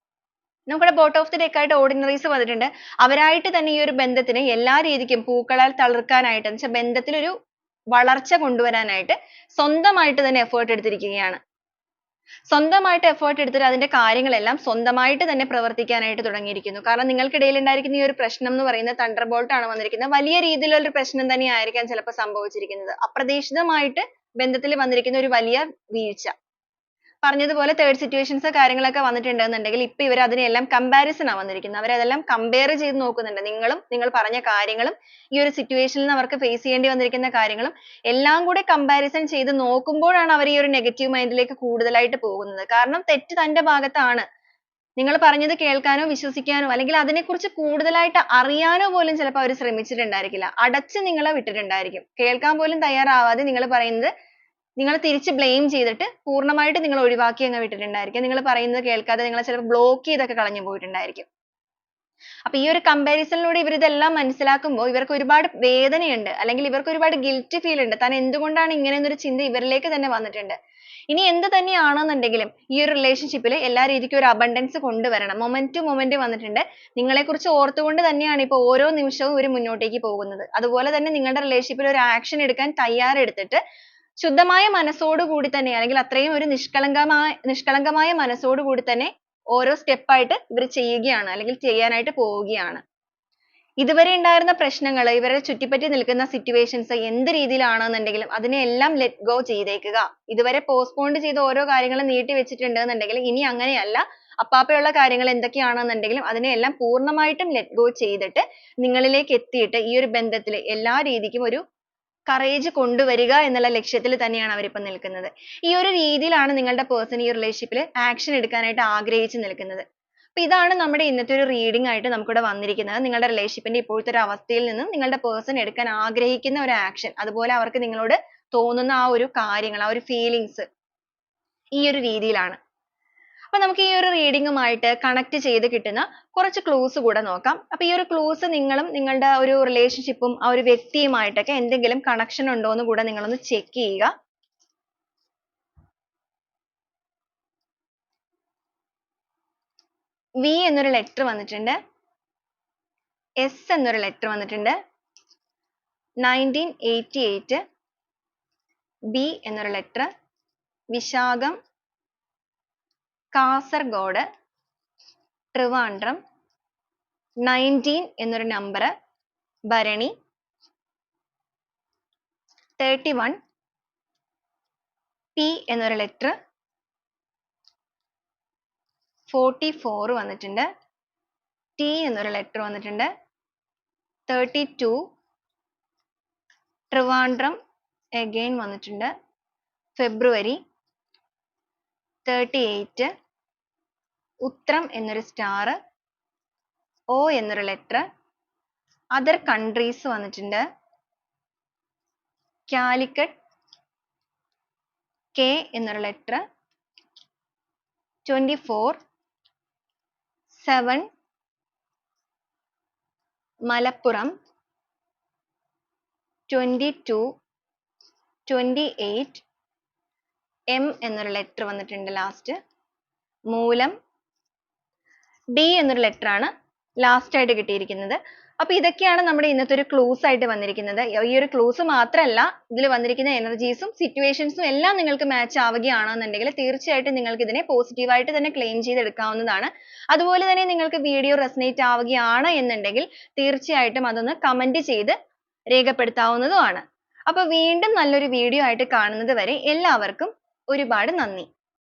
[SPEAKER 1] നമ്മുടെ ബോട്ട് ഓഫ് ദി ഡെക്ക് ആയിട്ട് ഓർഡിനറീസ് വന്നിട്ടുണ്ട്. അവരായിട്ട് തന്നെ ഈ ഒരു ബന്ധത്തിനെ എല്ലാ രീതിക്കും പൂക്കളാൽ തളിർക്കാനായിട്ട് എന്ന് വെച്ചാൽ ബന്ധത്തിൽ ഒരു വളർച്ച കൊണ്ടുവരാനായിട്ട് സ്വന്തമായിട്ട് തന്നെ എഫേർട്ട് എടുത്തിരിക്കുകയാണ്. സ്വന്തമായിട്ട് എഫേർട്ട് എടുത്തിട്ട് അതിന്റെ കാര്യങ്ങളെല്ലാം സ്വന്തമായിട്ട് തന്നെ പ്രവർത്തിക്കാനായിട്ട് തുടങ്ങിയിരിക്കുന്നു. കാരണം നിങ്ങൾക്കിടയിൽ ഉണ്ടായിരിക്കുന്ന ഈ ഒരു പ്രശ്നം എന്ന് പറയുന്നത് തണ്ടർ ബോൾട്ട് ആണ് വന്നിരിക്കുന്നത്. വലിയ രീതിയിലുള്ള ഒരു പ്രശ്നം തന്നെയായിരിക്കാം ചിലപ്പോൾ സംഭവിച്ചിരിക്കുന്നത്. അപ്രതീക്ഷിതമായിട്ട് ബന്ധത്തിൽ വന്നിരിക്കുന്ന ഒരു വലിയ വീഴ്ച. പറഞ്ഞതുപോലെ തേർഡ് സിറ്റുവേഷൻസ് കാര്യങ്ങളൊക്കെ വന്നിട്ടുണ്ടെന്നുണ്ടെങ്കിൽ ഇപ്പൊ ഇവർ അതിനെല്ലാം കമ്പാരിസൺ ആണ് വന്നിരിക്കുന്നത്. അവരതെല്ലാം കമ്പയർ ചെയ്ത് നോക്കുന്നുണ്ട്. നിങ്ങൾ പറഞ്ഞ കാര്യങ്ങളും ഈ ഒരു സിറ്റുവേഷനിൽ നിന്ന് അവർക്ക് ഫേസ് ചെയ്യേണ്ടി വന്നിരിക്കുന്ന കാര്യങ്ങളും എല്ലാം കൂടെ കമ്പാരിസൺ ചെയ്ത് നോക്കുമ്പോഴാണ് അവർ ഈ ഒരു നെഗറ്റീവ് മൈൻഡിലേക്ക് കൂടുതലായിട്ട് പോകുന്നത്. കാരണം തെറ്റ് തന്റെ ഭാഗത്താണ്. നിങ്ങൾ പറഞ്ഞത് കേൾക്കാനോ വിശ്വസിക്കാനോ അല്ലെങ്കിൽ അതിനെക്കുറിച്ച് കൂടുതലായിട്ട് അറിയാനോ പോലും ചിലപ്പോൾ അവർ ശ്രമിച്ചിട്ടുണ്ടായിരിക്കില്ല. അടച്ച് നിങ്ങളെ വിട്ടിട്ടുണ്ടായിരിക്കും. കേൾക്കാൻ പോലും തയ്യാറാവാതെ നിങ്ങൾ പറയുന്നത് നിങ്ങൾ തിരിച്ച് blame ചെയ്തിട്ട് പൂർണ്ണമായിട്ട് നിങ്ങൾ ഒഴിവാക്കി അങ്ങ് വിട്ടിട്ടുണ്ടായിരിക്കും. നിങ്ങൾ പറയുന്നത് കേൾക്കാതെ നിങ്ങളെ ചിലപ്പോൾ block ചെയ്തൊക്കെ കളഞ്ഞു പോയിട്ടുണ്ടായിരിക്കും. അപ്പൊ ഈ ഒരു comparison ലൂടെ ഇവർ ഇതെല്ലാം മനസ്സിലാക്കുമ്പോൾ ഇവർക്ക് ഒരുപാട് വേദനയുണ്ട്. അല്ലെങ്കിൽ ഇവർക്ക് ഒരുപാട് guilt feel ഉണ്ട്. താൻ എന്തുകൊണ്ടാണ് ഇങ്ങനെ ഒരു ചിന്ത ഇവരിലേക്ക് തന്നെ വന്നിട്ടുണ്ട്. ഇനി എന്ത് തന്നെയാണെന്നുണ്ടെങ്കിലും ഈ ഒരു relationship ൽ എല്ലാ രീതിക്കും ഒരു abundance കൊണ്ടുവരണം. moment to moment വന്നിട്ടുണ്ട്. നിങ്ങളെക്കുറിച്ച് ഓർത്തുകൊണ്ട് തന്നെയാണ് ഇപ്പോൾ ഓരോ നിമിഷവും ഇവർ മുന്നോട്ടേക്ക് പോകുന്നത്. അതുപോലെ തന്നെ നിങ്ങളുടെ relationship ൽ ഒരു action എടുക്കാൻ തയ്യാറെടുത്തിട്ട് ശുദ്ധമായ മനസ്സോടുകൂടി തന്നെ അല്ലെങ്കിൽ അത്രയും ഒരു നിഷ്കളങ്കമായ മനസ്സോടുകൂടി തന്നെ ഓരോ step ആയിട്ട് ഇവർ ചെയ്യുകയാണ് അല്ലെങ്കിൽ ചെയ്യാനായിട്ട് പോവുകയാണ്. ഇതുവരെ ഉണ്ടായിരുന്ന പ്രശ്നങ്ങൾ ഇവരെ ചുറ്റിപ്പറ്റി നിൽക്കുന്ന situations എന്ത് രീതിയിലാണെന്നുണ്ടെങ്കിലും അതിനെയെല്ലാം let go ചെയ്തേക്കുക. ഇതുവരെ postpone ചെയ്ത ഓരോ കാര്യങ്ങളും നീട്ടി വെച്ചിട്ടുണ്ടെന്നുണ്ടെങ്കിൽ ഇനി അങ്ങനെയല്ല. അപ്പാപ്പയുള്ള കാര്യങ്ങൾ എന്തൊക്കെയാണെന്നുണ്ടെങ്കിലും അതിനെയെല്ലാം പൂർണ്ണമായിട്ടും let go ചെയ്തിട്ട് നിങ്ങളിലേക്ക് എത്തിയിട്ട് ഈ ഒരു ബന്ധത്തിൽ എല്ലാ രീതിക്കും ഒരു courage കൊണ്ടുവരിക എന്നുള്ള ലക്ഷ്യത്തിൽ തന്നെയാണ് അവർ ഇപ്പോൾ നിൽക്കുന്നത്. ഈ ഒരു രീതിയിലാണ് നിങ്ങളുടെ person ഈ relationship ൽ action എടുക്കാനായിട്ട് ആഗ്രഹിച്ച് നിൽക്കുന്നത്. അപ്പോൾ ഇതാണ് നമ്മുടെ ഇന്നത്തെ ഒരു reading ആയിട്ട് നമുക്കിവിടെ വന്നിരിക്കുന്നത്. നിങ്ങളുടെ relationship ന്റെ ഇപ്പോഴത്തെ ഒരു അവസ്ഥയിൽ നിന്നും നിങ്ങളുടെ person എടുക്കാൻ ആഗ്രഹിക്കുന്ന ഒരു action അതുപോലെ അവർക്ക് നിങ്ങളോട് തോന്നുന്ന ആ ഒരു കാര്യങ്ങൾ ആ ഒരു feelings ഈ ഒരു രീതിയിലാണ്. അപ്പോൾ നമുക്ക് ഈ ഒരു reading ഉമായിട്ട് connect ചെയ്ത് കിട്ടുന്ന കുറച്ച് clues കൂടെ നോക്കാം. അപ്പോൾ ഈ ഒരു clues നിങ്ങളും നിങ്ങളുടെ ഒരു relationship ഉം ആ ഒരു വ്യക്തിയുമായിട്ടൊക്കെ എന്തെങ്കിലും connection ഉണ്ടോ എന്ന് കൂടെ നിങ്ങൾ ഒന്ന് check ചെയ്യുക. V എന്നൊരു letter വന്നിട്ടുണ്ട്. S എന്നൊരു letter വന്നിട്ടുണ്ട്. 1988 B എന്നൊരു letter. വിശാഖം, കാസർഗോഡ്, ട്രിവാൻഡ്രം, 19 എന്നൊരു number, ഭരണി, 31 P എന്നൊരു letter, 44 വന്നിട്ടുണ്ട്. T എന്നൊരു letter വന്നിട്ടുണ്ട്. 32 ട്രിവാൻഡ്രം again വന്നിട്ടുണ്ട്. ഫെബ്രുവരി 38 ഉത്രം എന്നൊരു star, O എന്നൊരു letter, other countries വന്നിട്ടുണ്ട്. കാലിക്കറ്റ്, K എന്നൊരു letter, 24 7 മലപ്പുറം, 22 28 M എന്നൊരു letter വന്നിട്ടുണ്ട് last. മൂലം, D എന്നൊരു letter ആണ് last ആയിട്ട് കിട്ടിയിരിക്കുന്നത്. അപ്പോൾ ഇതൊക്കെയാണ് നമ്മുടെ ഇന്നത്തെ ഒരു clues ആയിട്ട് വന്നിരിക്കുന്നത്. ഈ ഒരു clues മാത്രമല്ല ഇതിൽ വന്നിരിക്കുന്ന energies ഉം situations ഉം എല്ലാം നിങ്ങൾക്ക് match ആവുകയാണെന്നുണ്ടെങ്കിൽ തീർച്ചയായിട്ടും നിങ്ങൾക്ക് ഇതിനെ positive ആയിട്ട് തന്നെ claim ചെയ്തെടുക്കാവുന്നതാണ്. അതുപോലെ തന്നെ നിങ്ങൾക്ക് വീഡിയോ resonate ആവുകയാണ് എന്നുണ്ടെങ്കിൽ തീർച്ചയായിട്ടും അതൊന്ന് comment ചെയ്ത് രേഖപ്പെടുത്താവുന്നതുമാണ്. അപ്പോൾ വീണ്ടും നല്ലൊരു വീഡിയോ ആയിട്ട് കാണുന്നത് വരെ എല്ലാവർക്കും ഒരുപാട് നന്ദി.